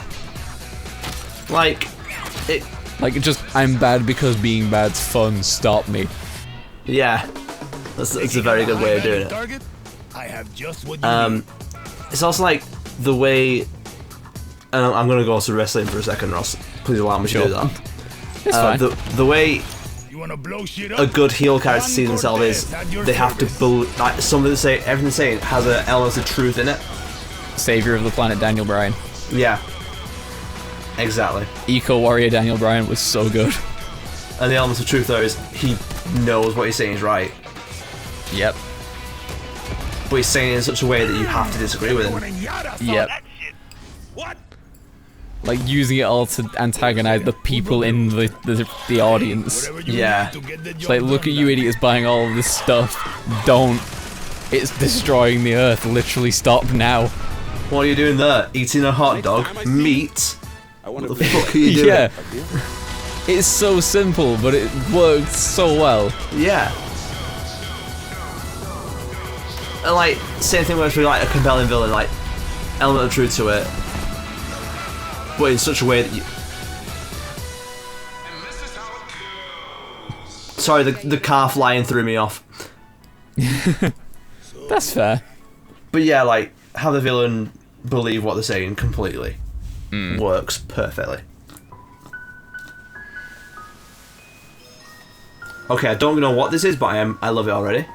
Like, just, I'm bad because being bad's fun, stop me. Yeah. That's a very good way of doing it. Target, I have just what you need. It's also like the way, and I'm going to go to wrestling for a second, Ross. Please allow me to do that. It's fine. The way You wanna blow shit up? a good heel character sees themselves is they have to believe, like, something to say, everything they're saying has an element of truth in it. Savior of the planet, Daniel Bryan. Yeah. Exactly. Eco Warrior Daniel Bryan was so good. And the element of truth though is he knows what he's saying is right. Yep. But he's saying it in such a way that you have to disagree with him. Yep. Like using it all to antagonize the people in the audience. Yeah. It's like, look at you idiots buying all of this stuff. Don't. It's destroying the earth. Literally stop now. What are you doing there? Eating a hot dog? Meat? What the fuck are you doing? Yeah. It's so simple, but it works so well. Yeah. And like, same thing works with like a compelling villain, like element of truth to it, but in such a way that you. Sorry, the car flying threw me off. That's fair. But yeah, like have the villain believe what they're saying completely works perfectly. Okay, I don't know what this is, but I love it already.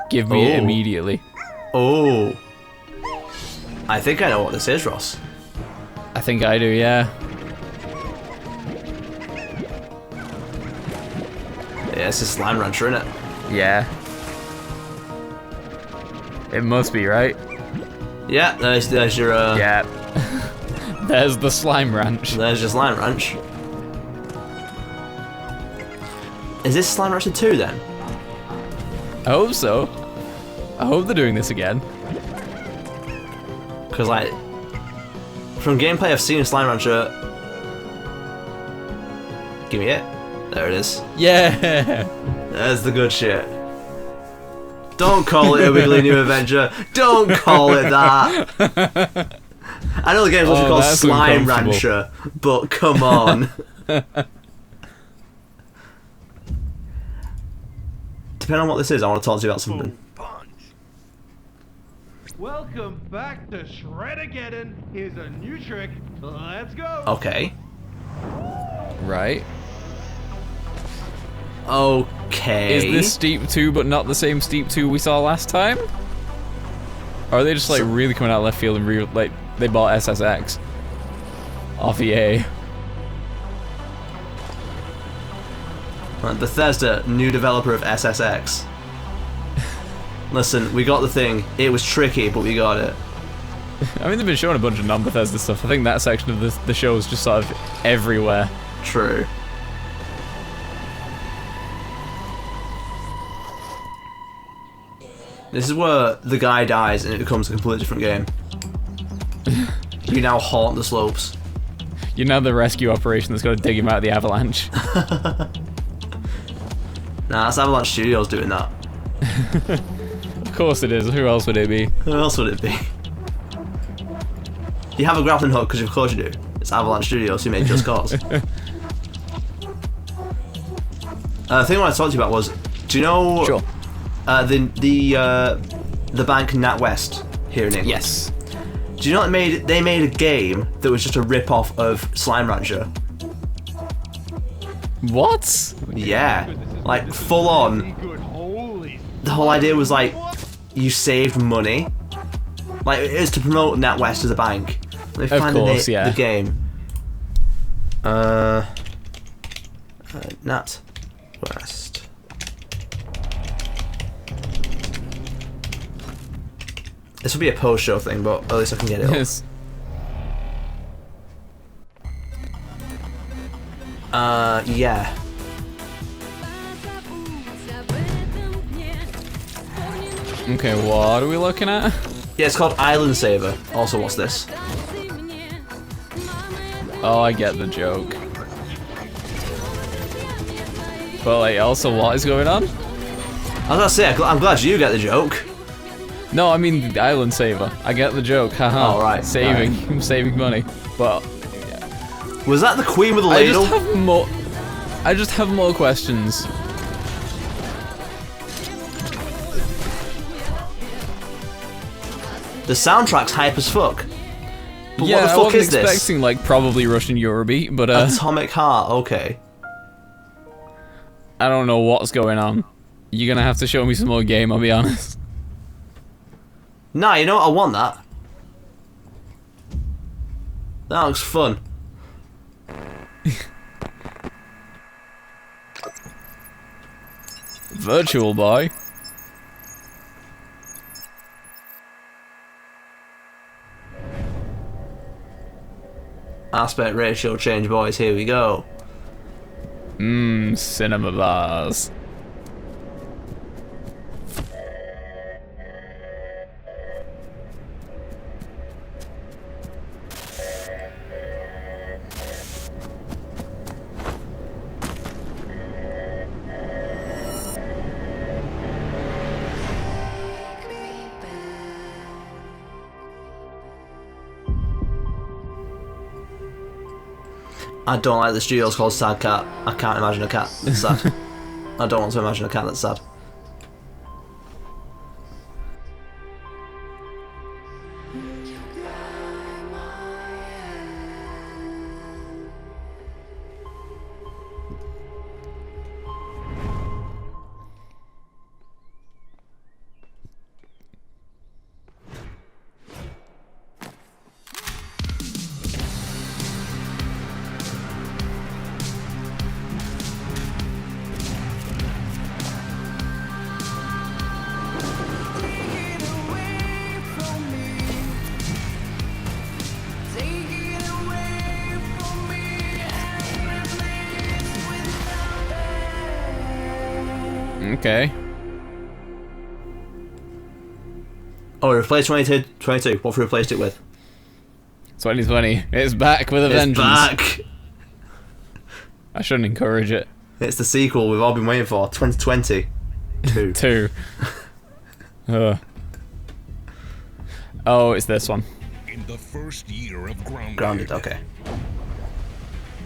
Give me it immediately. Oh. I think I know what this is, Ross. I think I do, yeah. Yeah, it's a Slime Rancher, isn't it? Yeah. It must be, right? Yeah, there's your Yeah. There's the Slime Ranch. There's your Slime Ranch. Is this Slime Rancher 2 then? I hope so. I hope they're doing this again. Because, like, from gameplay I've seen Slime Rancher. Give me it. There it is. Yeah! There's the good shit. Don't call it a Wiggly New Adventure. Don't call it that. I know the game's also called Slime Rancher, but come on. Depending on what this is, I want to talk to you about something. Welcome back to Shred-ageddon. Here's a new trick. Let's go. Okay. Right. Okay. Is this Steep 2 but not the same Steep 2 we saw last time? Or are they just like really coming out of left field and like they bought SSX off EA? Bethesda, new developer of SSX. Listen, we got the thing. It was tricky, but we got it. I mean, they've been showing a bunch of non-Bethesda stuff. I think that section of the show is just sort of everywhere. True. This is where the guy dies and it becomes a completely different game. You now haunt the slopes. You're now the rescue operation that's got to dig him out of the avalanche. Nah, that's Avalanche Studios doing that. Of course it is. Who else would it be? Who else would it be? You have a grappling hook because of course you do. It's Avalanche Studios who made Just Cause. The thing I wanted to talk to you about was, do you know the bank NatWest here in England? Yes. Do you know they made a game that was just a rip-off of Slime Rancher? What? Yeah, like full on. The whole idea was like you saved money. Like it is to promote NatWest as a bank. Let me find the game. NatWest. This will be a post-show thing, but at least I can get it up. Yes. Yeah. Okay, what are we looking at? Yeah, it's called Island Saver. Also, what's this? Oh, I get the joke. But like, also, what is going on? I was gonna say, I'm glad you get the joke. No, I mean the Island Saver. I get the joke. Haha. Oh, right. Saving, Right. saving money. But was that the Queen with the ladle? I just have more questions. The soundtrack's hype as fuck. But Yeah, what the I fuck wasn't is this? expecting like probably Russian Eurobeat, but Atomic Heart. Okay. I don't know what's going on. You're gonna have to show me some more game. I'll be honest. Nah, you know what? I want that. That looks fun. Virtual Boy. Aspect ratio change, boys. Here we go. Cinema bars. I don't like the studio's called Sad Cat. I can't imagine a cat that's sad. I don't want to imagine a cat that's sad. Okay. Oh, we replaced 22. What have we replaced it with? 2020. It's back with a vengeance. Back. I shouldn't encourage it. It's the sequel we've all been waiting for. 2020. 2. 2. Oh, it's this one. In the first year of Grounded, okay.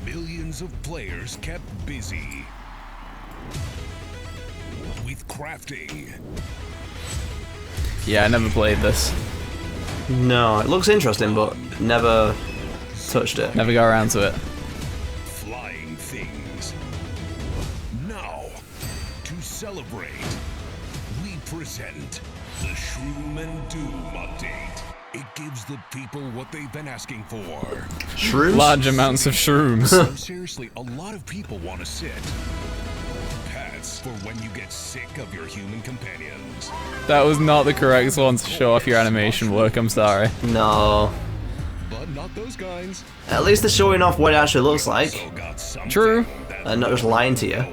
Millions of players kept busy with crafting. Yeah, I never played this. No, it looks interesting, but never touched it. Never got around to it. Flying things. Now, to celebrate, we present the Shroom and Doom update. It gives the people what they've been asking for. Shrooms? Large amounts of shrooms. So seriously, a lot of people want to sit. Pets, for when you get sick of your human companions. That was not the correct one to show off your animation work, I'm sorry. No. But not those kinds. At least they're showing off what it actually looks like. True. And not just lying to you.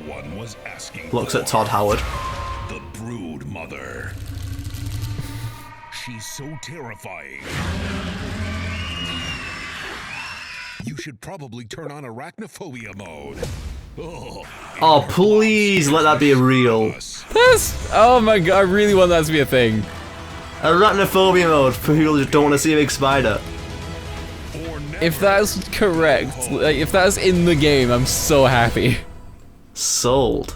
Looks at Todd Howard. The Brood Mother. She's so terrifying. You should probably turn on arachnophobia mode. Oh, please let that be real. Oh my god, I really want that to be a thing. Arachnophobia mode for people who don't want to see a big spider. If that's correct, like, if that's in the game, I'm so happy. Sold.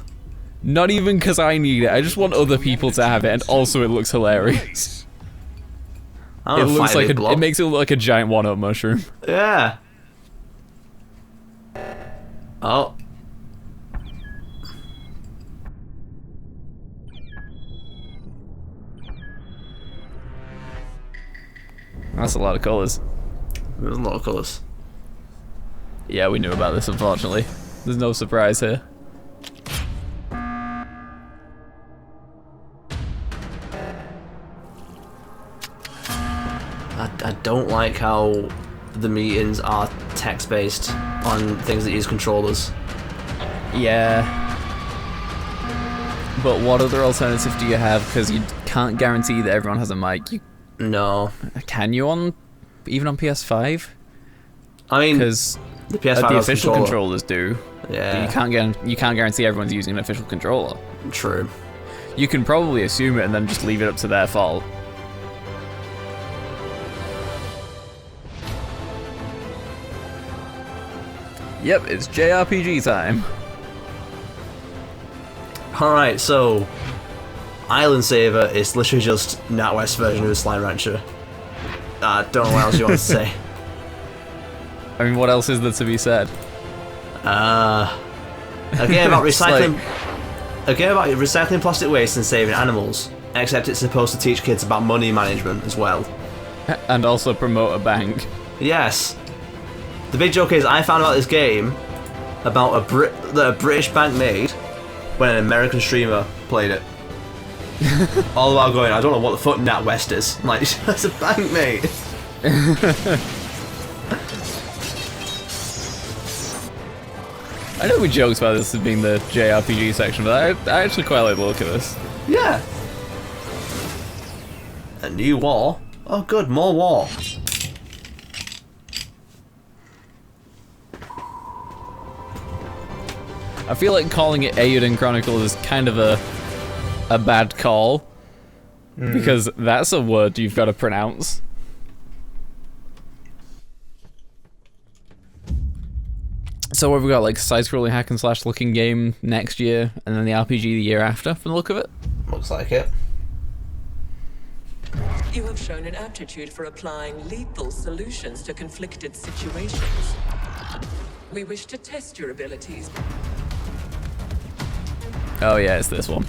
Not even because I need it, I just want other people to have it, and also it looks hilarious. It looks like it makes it look like a giant one-up mushroom. Yeah. Oh. That's a lot of colours. There's a lot of colours. Yeah, we knew about this, unfortunately. There's no surprise here. I don't like how the meetings are text-based on things that use controllers. Yeah. But what other alternative do you have? Because you can't guarantee that everyone has a mic. No. Can you even on PS5? I mean, because the PS5 the official controller. controllers do. Yeah. But you can't guarantee everyone's using an official controller. True. You can probably assume it and then just leave it up to their fault. Yep, it's JRPG time. Alright, so Island Saver is literally just NatWest version of a Slime Rancher. Don't know what else you want to say. I mean, what else is there to be said? A game about recycling. A game about recycling plastic waste and saving animals. Except it's supposed to teach kids about money management as well. And also promote a bank. Yes. The big joke is I found out this game about that a British bank made when an American streamer played it. All the while going, I don't know what the fuck NatWest is. I'm like, that's a bank, mate. I know we joked about this as being the JRPG section, but I actually quite like the look of this. Yeah. A new war? Oh good, more war. I feel like calling it Eiyuden Chronicles is kind of a bad call. Because that's a word you've got to pronounce. So what have we got, like side-scrolling hack and slash looking game next year, and then the RPG the year after, from the look of it? Looks like it. You have shown an aptitude for applying lethal solutions to conflicted situations. We wish to test your abilities. Oh yeah, it's this one.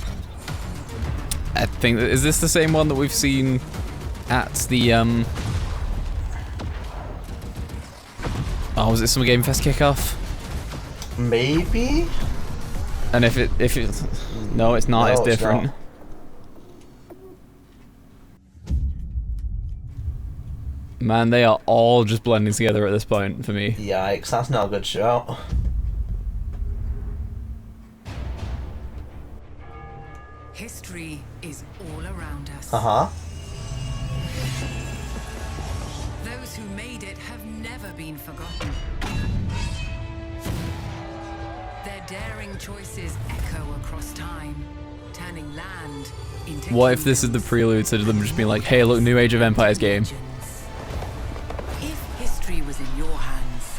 I think, is this the same one that we've seen at the, oh, was it Summer Game Fest kickoff? Maybe? And if it, no, it's not, it's different. Not. Man, they are all just blending together at this point for me. Yikes, that's not a good shout. History is all around us. Uh-huh. Those who made it have never been forgotten. Their daring choices echo across time, turning land into... What if this is the prelude to them just being like, hey, look, new Age of Empires game? If history was in your hands,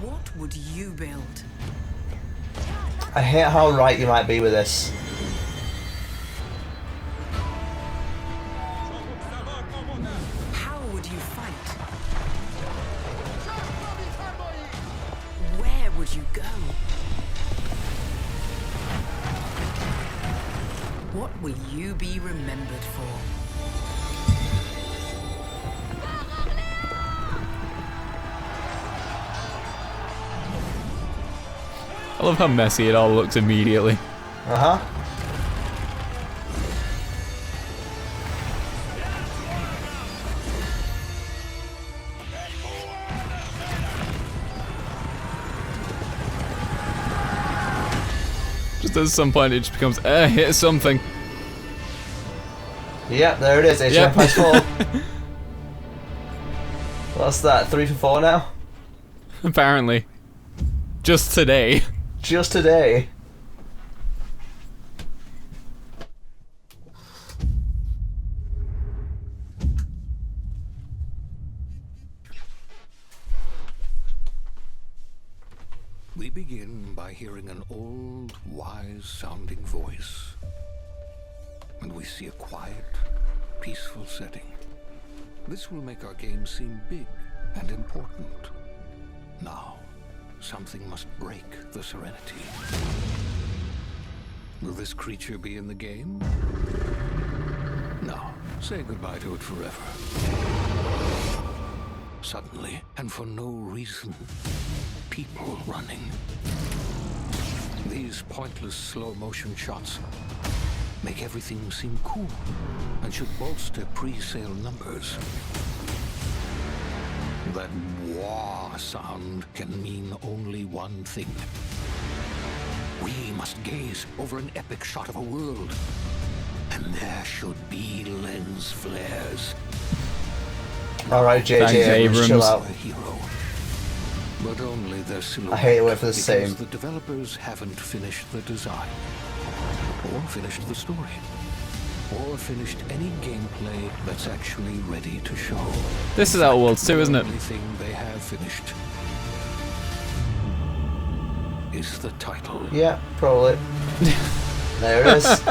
what would you build? I hate how right you might be with this. How would you fight? Where would you go? What will you be remembered for? I love how messy it all looks immediately. Uh-huh. Just at some point it just becomes, hit something. Yep, there it is, HM Yep. Price 4. What's that, 3 for 4 now? Apparently. Just today. Just today. We begin by hearing an old, wise-sounding voice. And we see a quiet, peaceful setting. This will make our game seem big and important. Now, something must break the serenity. Will this creature be in the game? No. Say goodbye to it forever. Suddenly, and for no reason, people running. These pointless slow-motion shots make everything seem cool and should bolster pre-sale numbers. That wah sound can mean only one thing. We must gaze over an epic shot of a world, and there should be lens flares. Alright, JJ Abrams, chill out. But only their silhouette. I hate it when for the same. The developers haven't finished the design, or finished the story, or finished any gameplay that's actually ready to show. This is Outer Worlds 2, isn't it? The only thing they have finished is the title. Yeah, probably. There it is.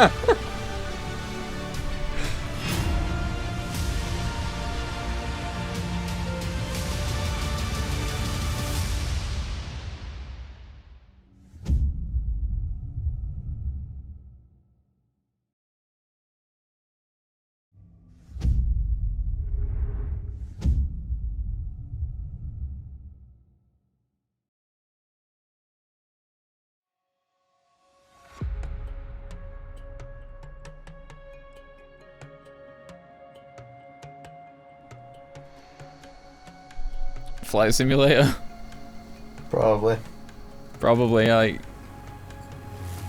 Flight Simulator. Probably. Probably, like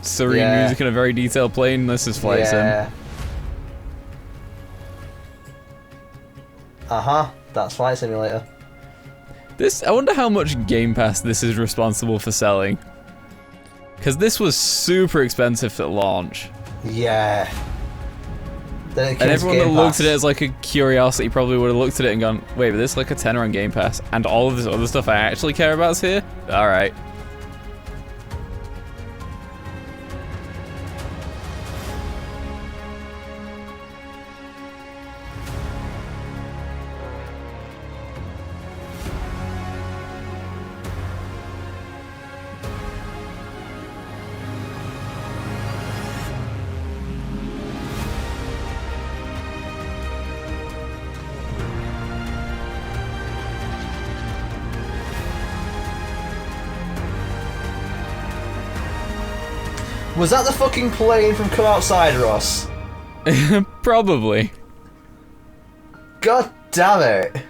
serene music and a very detailed plane. This is Flight Sim. Uh-huh, that's Flight Simulator. This, I wonder how much Game Pass this is responsible for selling. Because this was super expensive at launch. Yeah. And everyone that looked at it as like a curiosity probably would have looked at it and gone, wait, but this is like a tenner on Game Pass, and all of this other stuff I actually care about is here? Alright. Was that the fucking plane from Come Outside, Ross? Probably. God damn it.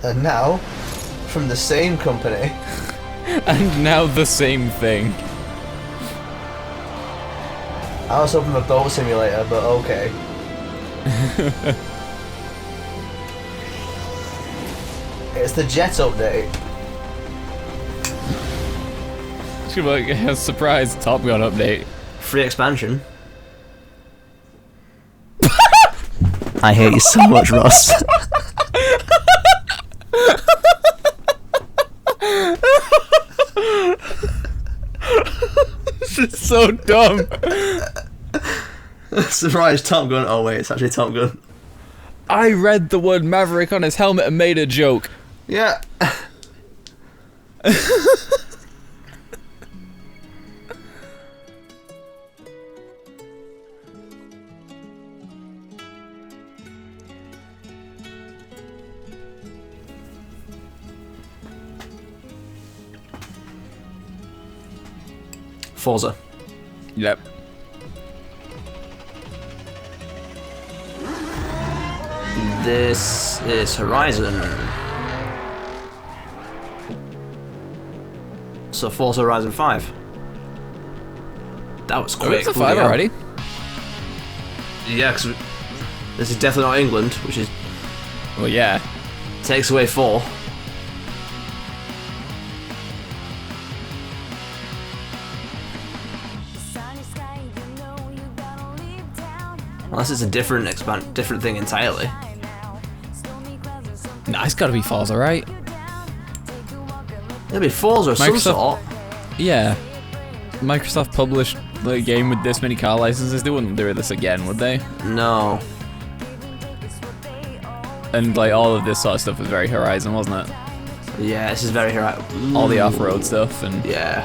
And now, from the same company. And now the same thing. I was hoping for Boat Simulator, but okay. It's the Jet update. It's gonna be like a surprise Top Gun update. Free expansion. I hate you so much, Ross. This is so dumb. Surprise Top Gun. Oh wait, it's actually Top Gun. I read the word Maverick on his helmet and made a joke. Yeah. Forza. Yep. This is Horizon. So Forza Horizon 5. That was quick. It's a 5 already. Yeah, because this is definitely not England, which is... Well, yeah. Takes away 4. Unless it's a different different thing entirely. Nah, it's gotta be Forza, right? It'll be Forza of some sort. Yeah. Microsoft published the game with this many car licenses. They wouldn't do this again, would they? No. And like all of this sort of stuff was very Horizon, wasn't it? Yeah, this is very Horizon. All the off-road stuff and yeah.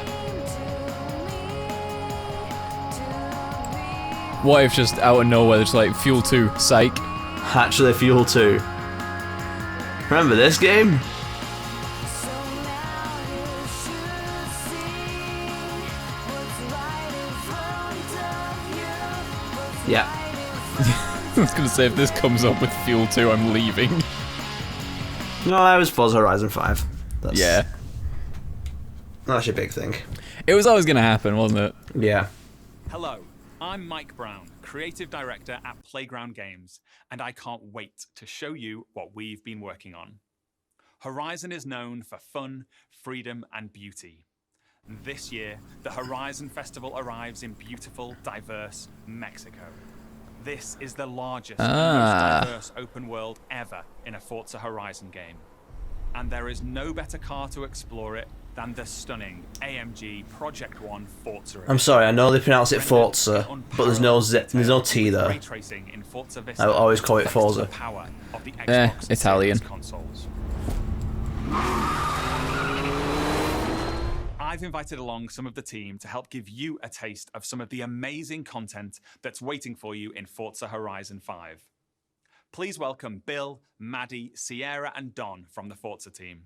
What if just out of nowhere it's like Fuel 2, psych. Actually Fuel 2. Remember this game? Yeah. I was gonna say if this comes up with Fuel 2, I'm leaving. No, that was Forza Horizon 5. Yeah. That's your big thing. It was always gonna happen, wasn't it? Yeah. Hello, I'm Mike Brown, Creative Director at Playground Games, and I can't wait to show you what we've been working on. Horizon is known for fun, freedom, and beauty. This year, the Horizon Festival arrives in beautiful, diverse Mexico. This is the largest and most diverse open world ever in a Forza Horizon game. And there is no better car to explore it than the stunning AMG Project One Forza. I'm sorry, I know they pronounce it Forza, but there's no T there. I always call it Forza. Italian. I've invited along some of the team to help give you a taste of some of the amazing content that's waiting for you in Forza Horizon 5. Please welcome Bill, Maddie, Sierra, and Don from the Forza team.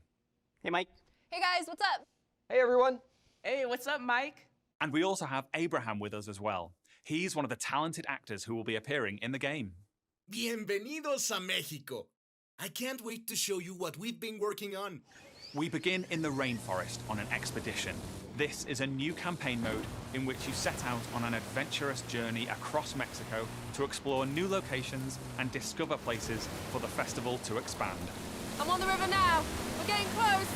Hey, Mike. Hey guys, what's up? Hey, everyone. Hey, what's up, Mike? And we also have Abraham with us as well. He's one of the talented actors who will be appearing in the game. Bienvenidos a Mexico. I can't wait to show you what we've been working on. We begin in the rainforest on an expedition. This is a new campaign mode in which you set out on an adventurous journey across Mexico to explore new locations and discover places for the festival to expand. I'm on the river now. We're getting close.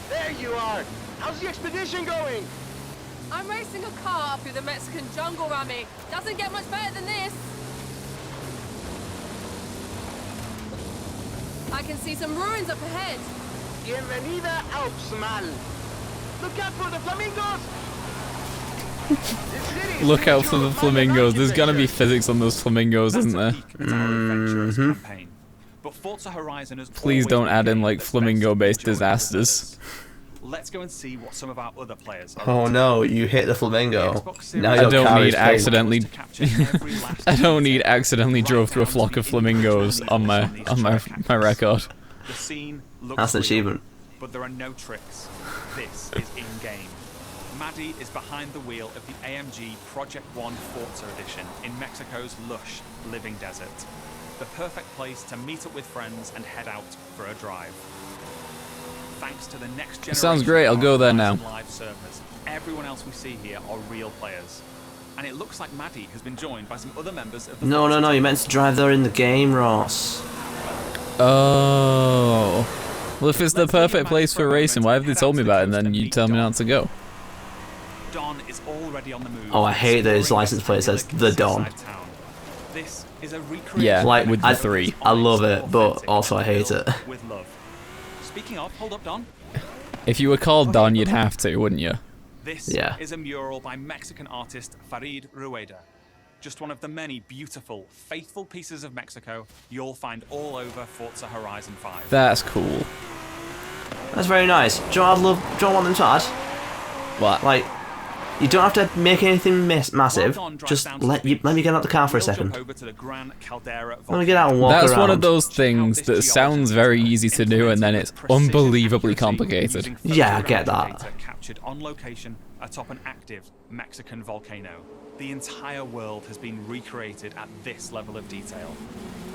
There you are. How's the expedition going? I'm racing a car through the Mexican jungle, Rami. Doesn't get much better than this. I can see some ruins up ahead. Bienvenida Alpsmal. Look out for the flamingos! Look out for the flamingos. There's gonna be physics on those flamingos, isn't there? But Forza Horizon has Please don't add in like flamingo-based disasters. Let's go and see what some of our other players are. Oh no, you hit the flamingo. Now I don't need accidentally I don't need accidentally drove through a flock of flamingos on my record. The scene looks That's an achievement. But there are no tricks. This is in-game. Maddie is behind the wheel of the AMG Project One Forza Edition in Mexico's lush, living desert. The perfect place to meet up with friends and head out for a drive. Thanks to the next generation Sounds great, I'll go there now. live servers, everyone else we see here are real players. And it looks like Maddie has been joined by some other members of the No, you meant to drive there in the game, Ross. Oh. Well, if it's the perfect place for racing, why have they told me about it and then you tell me not to go? Don is already on the move. Oh, I hate that his license plate says The Don. This is a recreation. Yeah, like, with the 3. I love it, but also I hate it. With love. Speaking of, hold up, Don. If you were called Don, you'd have to, wouldn't you? This is a mural by Mexican artist Farid Rueda. just one of the many beautiful, faithful pieces of Mexico you'll find all over Forza Horizon 5. That's cool. That's very nice. Do you want them to add? What? Like, you don't have to make anything massive. Just let me get out the car for a second. Let me get out and walk around. That's one of those things that sounds very easy to do, and then it's unbelievably complicated. Yeah, I get that. Captured on location atop an active Mexican volcano. The entire world has been recreated at this level of detail.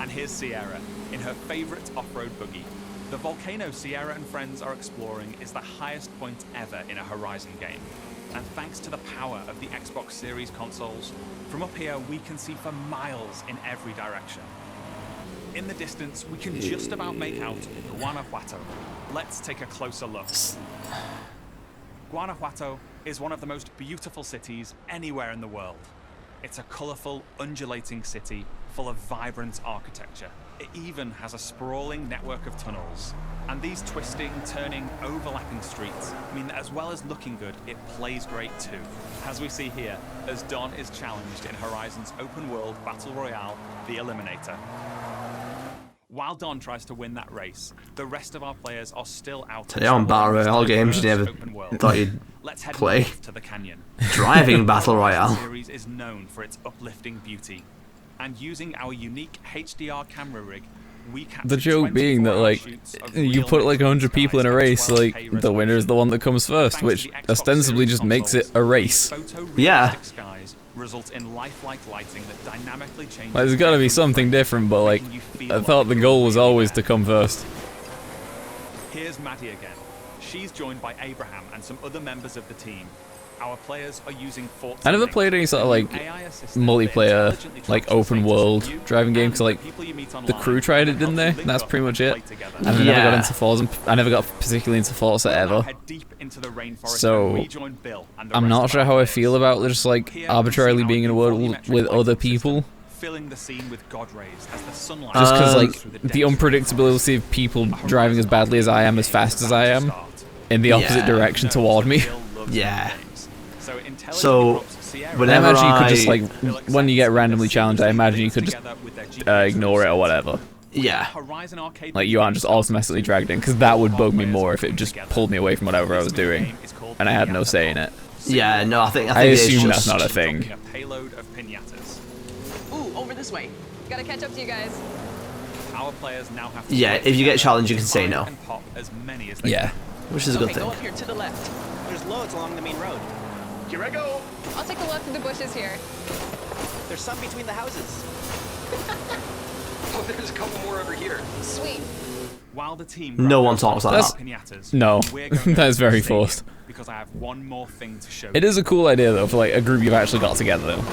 And here's Sierra in her favorite off-road buggy. The volcano Sierra and friends are exploring is the highest point ever in a Horizon game. And thanks to the power of the Xbox Series consoles, from up here we can see for miles in every direction. In the distance, we can just about make out Guanajuato. Let's take a closer look. Guanajuato is one of the most beautiful cities anywhere in the world. It's a colourful, undulating city full of vibrant architecture. It even has a sprawling network of tunnels. And these twisting, turning, overlapping streets mean that as well as looking good, it plays great too. As we see here, as Don is challenged in Horizon's open world battle royale, The Eliminator. While Don tries to win that race, the rest of our players are still out. Today on Battle Royale games, you never thought you'd play. To the canyon. Driving Battle Royale. The series is known for its uplifting beauty. And using our unique HDR camera rig, we capture the joke being that, like, you put like 100 people in a race, like, the winner is the one that comes first, which ostensibly just makes it a race. Yeah. Result in lifelike lighting that dynamically changes. Like, there's gotta be something different, but like, I thought the goal was always to come first. Here's Maddie again. She's joined by Abraham and some other members of the team. Our players are using Forza. I never played any sort of like multiplayer, like open world driving game, because like the crew tried it, didn't they? And that's pretty much it. And I never got into Forza. I never got particularly into Forza ever. So I'm not sure how I feel about just like arbitrarily being in a world with other people. Filling the scene with God rays as the sunlight. Just because like the unpredictability of people driving as badly as I am, as fast as I am, in the opposite direction toward me. Yeah. So, whenever I imagine you could just like, when you get randomly challenged, I imagine you could just ignore it or whatever. Yeah. Like, you aren't just automatically dragged in, because that would bug me more if it just pulled me away from whatever I was doing, and I had no say in it. Yeah, no, I think I assume that's not a thing. Ooh, over this way. Gotta catch up to you guys. Our players now have to if you get challenged, you can say no. Yeah. Which is a good thing. Go up here to the left. There's loads along the main road. Here I go. I'll take a look through the bushes here. There's some between the houses. Oh, there's a couple more over here. Sweet. While the team no one talks like that. No, that is very forced. Because I have one more thing to show. It is a cool idea though, for like a group you've actually got together though.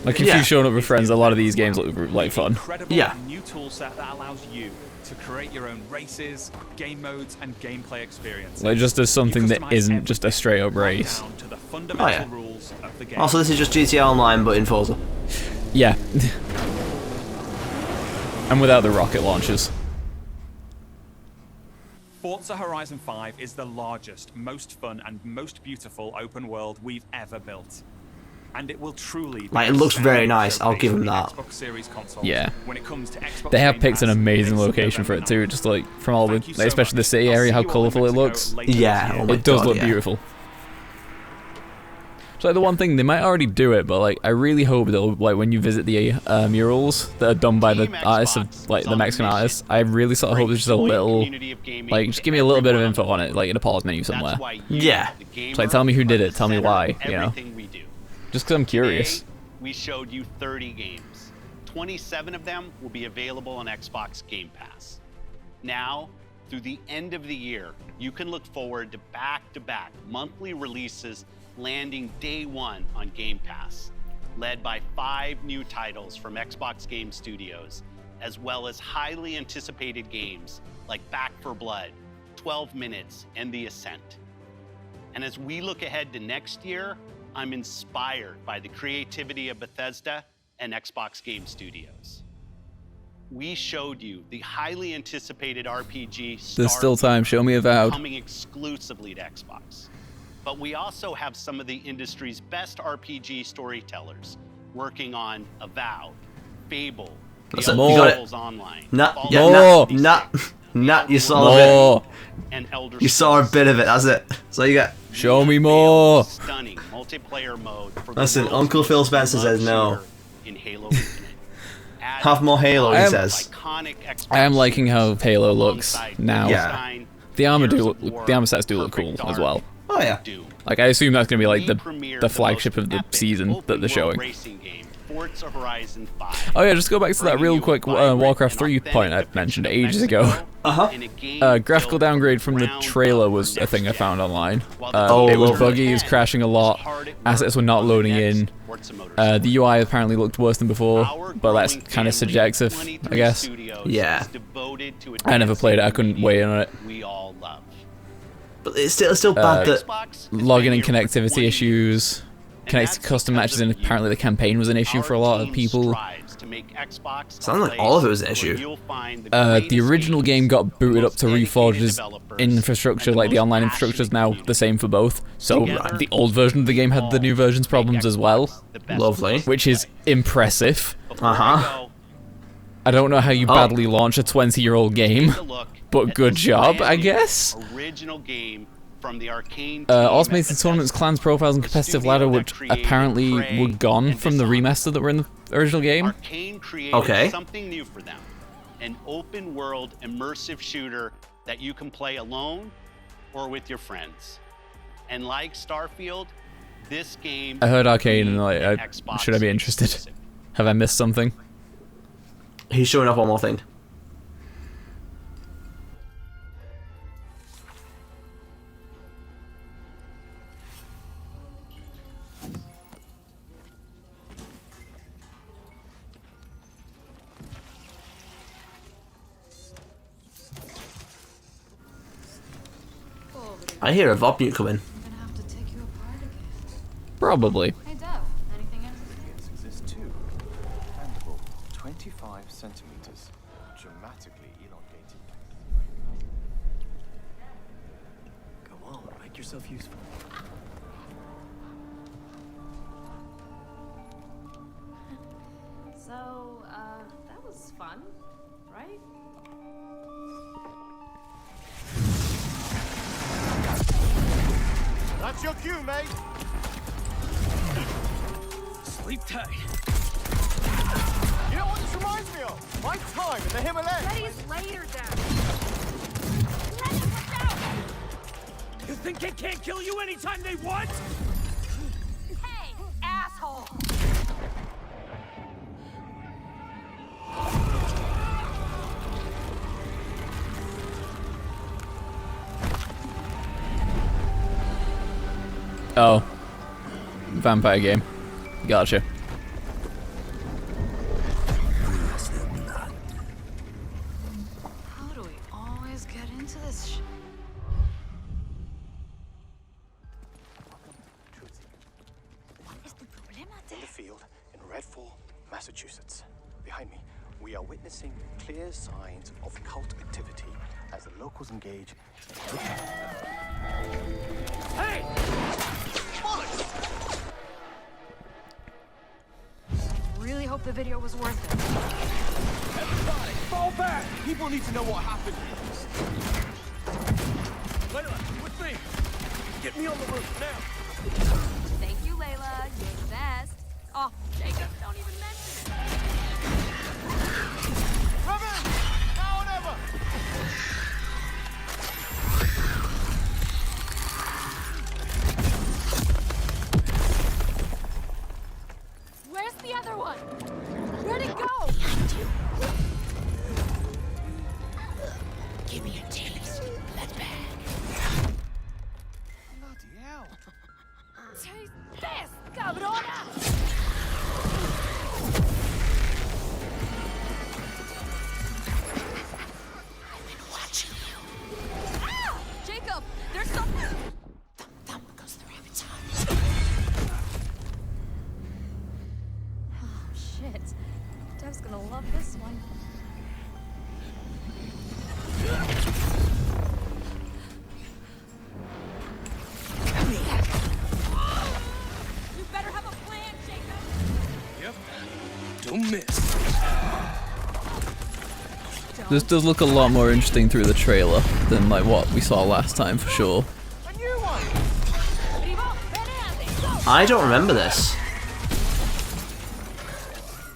Like if you've shown up with friends, a lot of these games look like fun. Yeah. New tool set that allows you to create your own races, game modes, and gameplay experiences. Like just as something that isn't just a straight up race. Oh yeah. Also, this is just GTA Online, but in Forza. Yeah. And without the rocket launchers. Forza Horizon 5 is the largest, most fun, and most beautiful open world we've ever built. And it will truly be it looks very nice, I'll give them that. Yeah. When it comes to Xbox they have Game picked an Pass, amazing location for it too, just like from all the, like, especially the city area, how colourful it looks. Yeah, oh my it does God, look yeah. beautiful. So like the one thing, they might already do it, but like I really hope that like when you visit the murals that are done by the artists of like the Mexican artists, I really sort of hope there's just a little, like just give me a little bit of info on it, like in a pause menu somewhere. Yeah. So like tell me who did it, tell me why, you know. Just because I'm curious. Today, we showed you 30 games. 27 of them will be available on Xbox Game Pass. Now, through the end of the year, you can look forward to back-to-back monthly releases landing day one on Game Pass, led by 5 new titles from Xbox Game Studios, as well as highly anticipated games like Back 4 Blood, 12 Minutes, and The Ascent. And as we look ahead to next year, I'm inspired by the creativity of Bethesda and Xbox Game Studios. We showed you the highly anticipated RPG There's still time, show me Avowed. Coming exclusively to Xbox. But we also have some of the industry's best RPG storytellers working on Avowed, Fable, That's The it. Elder You got it. Scrolls Online, Nah, Fallout yeah, 76, nah, you saw More. a bit. and Elder You saw a bit of it, that's it. So you got. Show me more. Stunning multiplayer mode for the Listen, world's Uncle Phil most Spencer says no. shooter in Halo Infinite. Add Have more Halo, he says. iconic Xbox I am liking how Halo looks now. Yeah. The armor sets do look cool as well. Oh yeah. Like I assume that's gonna be like the flagship of the season that they're showing. racing game, Forza Horizon 5. Oh yeah, just go back to that real quick Warcraft 3 point I mentioned ages ago. Graphical downgrade from the trailer was a thing I found online. It was buggy, it was crashing a lot, assets were not loading in. The UI apparently looked worse than before, but that's kind of subjective, I guess. Yeah. I never played it, I couldn't weigh in on it. We all love. But it's still bad that. Login and connectivity issues. Connected to custom matches, and apparently the campaign was an issue for a lot of people. Sounds like all of it was an issue. The original game got booted up to Reforged's infrastructure, like the online infrastructure is now the same for both. So the old version of the game had the new version's problems as well. Lovely. Which is impressive. Uh-huh. I don't know how you badly launch a 20-year-old game, but good job, I guess. Original game from the Arcane Automated tournaments, clans, profiles, and competitive ladder, which apparently were gone from the remaster that were in the original game. Arcane created something new for them. An open world immersive shooter that you can play alone or with your friends. And like Starfield, this game I heard Arcane and like, should I be interested? Have I missed something? He's showing up one more thing. I hear a Vopnute coming. Probably. Hey, Dev, anything else? Yes, exists too. Expandable, 25 centimeters, dramatically elongated. Go on, make yourself useful. So, that was fun, right? That's your cue, mate. Sleep tight. You know what this reminds me of? My time in the Himalayas. Ready's later then. You think they can't kill you anytime they want? Hey, asshole! Oh. Vampire game. Gotcha. How do we always get into this In the field in Redfall, Massachusetts. Behind me, we are witnessing clear signs of cult activity as the locals engage. Hey! Really hope the video was worth it. Everybody, fall back! People need to know what happened. Layla, with me. Get me on the roof now. Thank you, Layla. You're the best. Oh, Jacob, don't even mention it. Come in! Now or never! Where's the other one? Where'd it go? Give me a taste. That's bad. Bloody hell. Taste this, cabrona! Watching you. Ah! Jacob, there's something. Thump goes the rabbit's heart. Oh, shit. Dev's gonna love this one. This does look a lot more interesting through the trailer than like what we saw last time for sure. I don't remember this.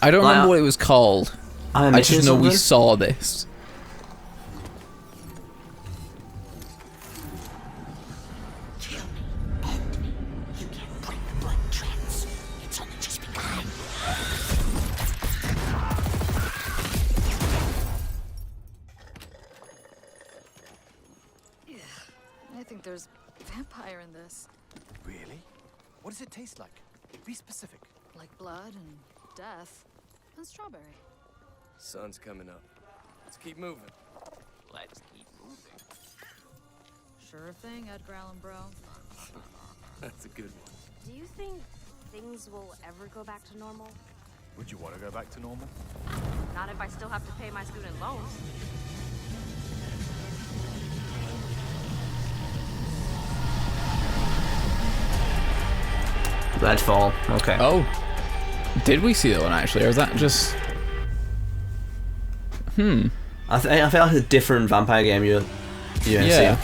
I don't remember what it was called. I just know we saw this. I think there's vampire in this. Really? What does it taste like? Be specific. Like blood and death. And strawberry. Sun's coming up. Let's keep moving. Let's keep moving. Sure thing, Edgar Allan Bro. That's a good one. Do you think things will ever go back to normal? Would you want to go back to normal? Not if I still have to pay my student loans. Redfall. Okay. Oh. Did we see that one actually, or is that just... I feel like it's a different vampire game you ain't Yeah.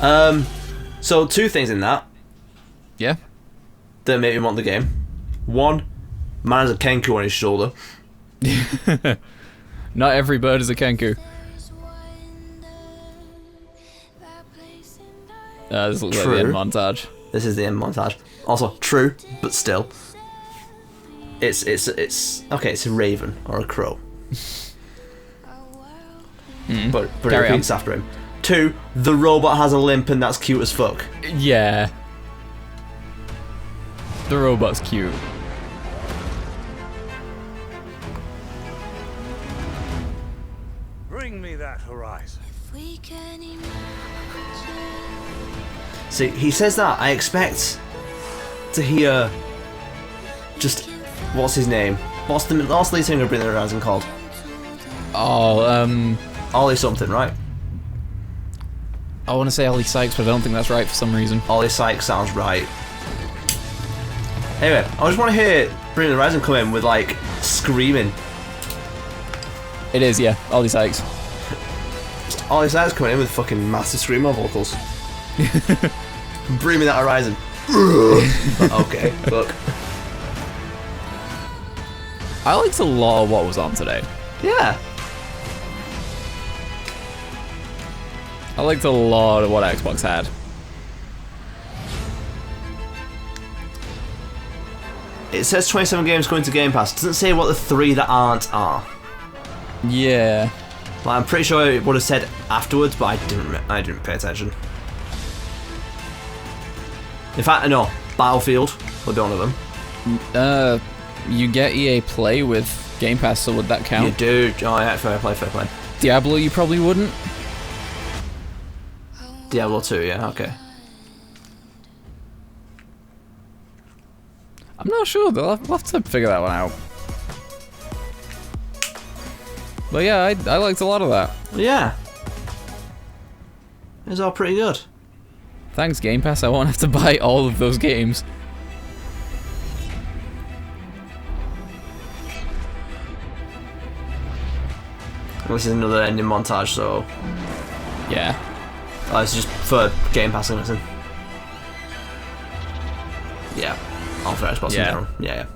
seen. So 2 things in that. Yeah. That make me want the game. 1, man has a Kenku on his shoulder. Not every bird is a Kenku. This looks like the end montage. This is the end montage. Also, true, but still. It's okay, it's a raven or a crow. But it repeats after him. 2, the robot has a limp and that's cute as fuck. Yeah. The robot's cute. Bring me that Horizon. See, he says that. I expect to hear just what's his name? What's the lead singer of Bring Me the Horizon called? Oh, Ollie something, right? I want to say Ollie Sykes, but I don't think that's right for some reason. Ollie Sykes sounds right. Anyway, I just want to hear Bring Me the Horizon come in with like screaming. It is, yeah. Ollie Sykes. Just Ollie Sykes coming in with fucking massive screamo vocals. Bring me that Horizon. Okay, look. I liked a lot of what was on today. Yeah. I liked a lot of what Xbox had. It says 27 games going to Game Pass. It doesn't say what the 3 that aren't are. Yeah. Like, I'm pretty sure it would have said afterwards, but I didn't pay attention. In fact, no. Battlefield would be one of them. You get EA Play with Game Pass, so would that count? You do. Oh yeah, fair play. Diablo, you probably wouldn't. Diablo 2, yeah, okay. I'm not sure. We'll have to figure that one out. But yeah, I liked a lot of that. Yeah. It was all pretty good. Thanks, Game Pass. I won't have to buy all of those games. This is another ending montage, so... Yeah. Oh, it's just for Game Pass and everything. Yeah. All for Xbox in general. Yeah.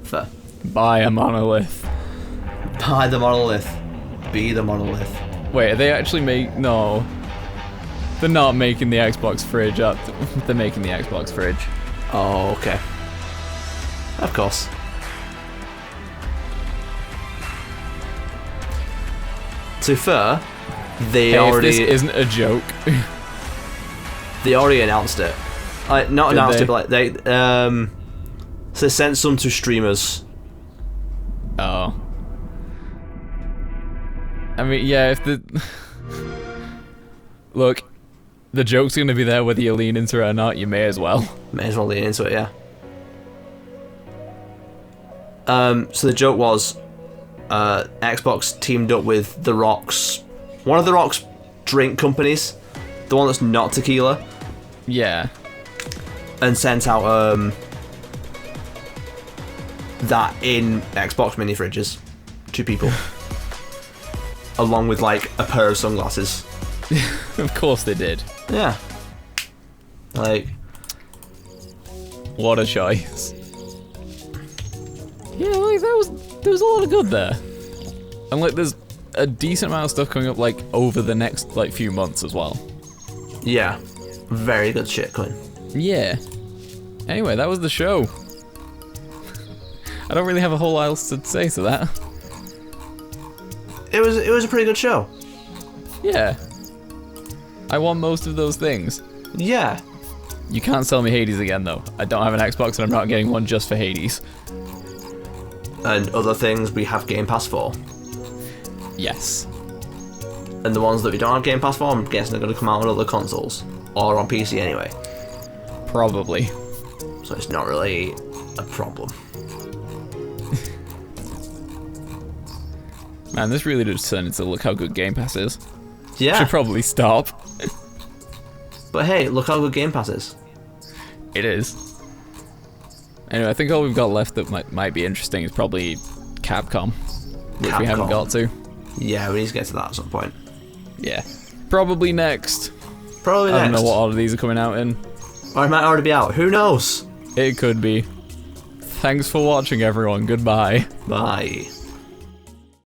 Fair. Buy a monolith. Buy the monolith. Be the monolith. Wait, are they actually No. They're not making the Xbox fridge. They're making the Xbox fridge. Oh, okay. Of course. To be fair, they already... If this isn't a joke. They already announced it. Not announced it, but like they so they sent some to streamers. Oh. I mean, yeah, if the... Look, the joke's gonna be there whether you lean into it or not, you may as well. May as well lean into it, yeah. So the joke was, Xbox teamed up with The Rock's... One of The Rock's drink companies. The one that's not tequila. Yeah. And sent out, that in Xbox mini fridges 2 people. Along with, like, a pair of sunglasses. Of course they did. Yeah. Like... What a choice. Yeah, like, there was a lot of good there. And, like, there's a decent amount of stuff coming up, like, over the next, like, few months as well. Yeah. Very good shit coming. Yeah. Anyway, that was the show. I don't really have a whole lot else to say to that. It was a pretty good show. Yeah. I won most of those things. Yeah. You can't sell me Hades again, though. I don't have an Xbox and I'm not getting one just for Hades. And other things we have Game Pass for. Yes. And the ones that we don't have Game Pass for, I'm guessing are going to come out on other consoles. Or on PC anyway. Probably. So it's not really a problem. Man, this really does turn into look how good Game Pass is. Yeah. Should probably stop. But hey, look how good Game Pass is. It is. Anyway, I think all we've got left that might be interesting is probably Capcom. Which we haven't got to. Yeah, we need to get to that at some point. Yeah. Probably next. Probably next. I don't know what order these are coming out in. Or it might already be out. Who knows? It could be. Thanks for watching, everyone. Goodbye. Bye.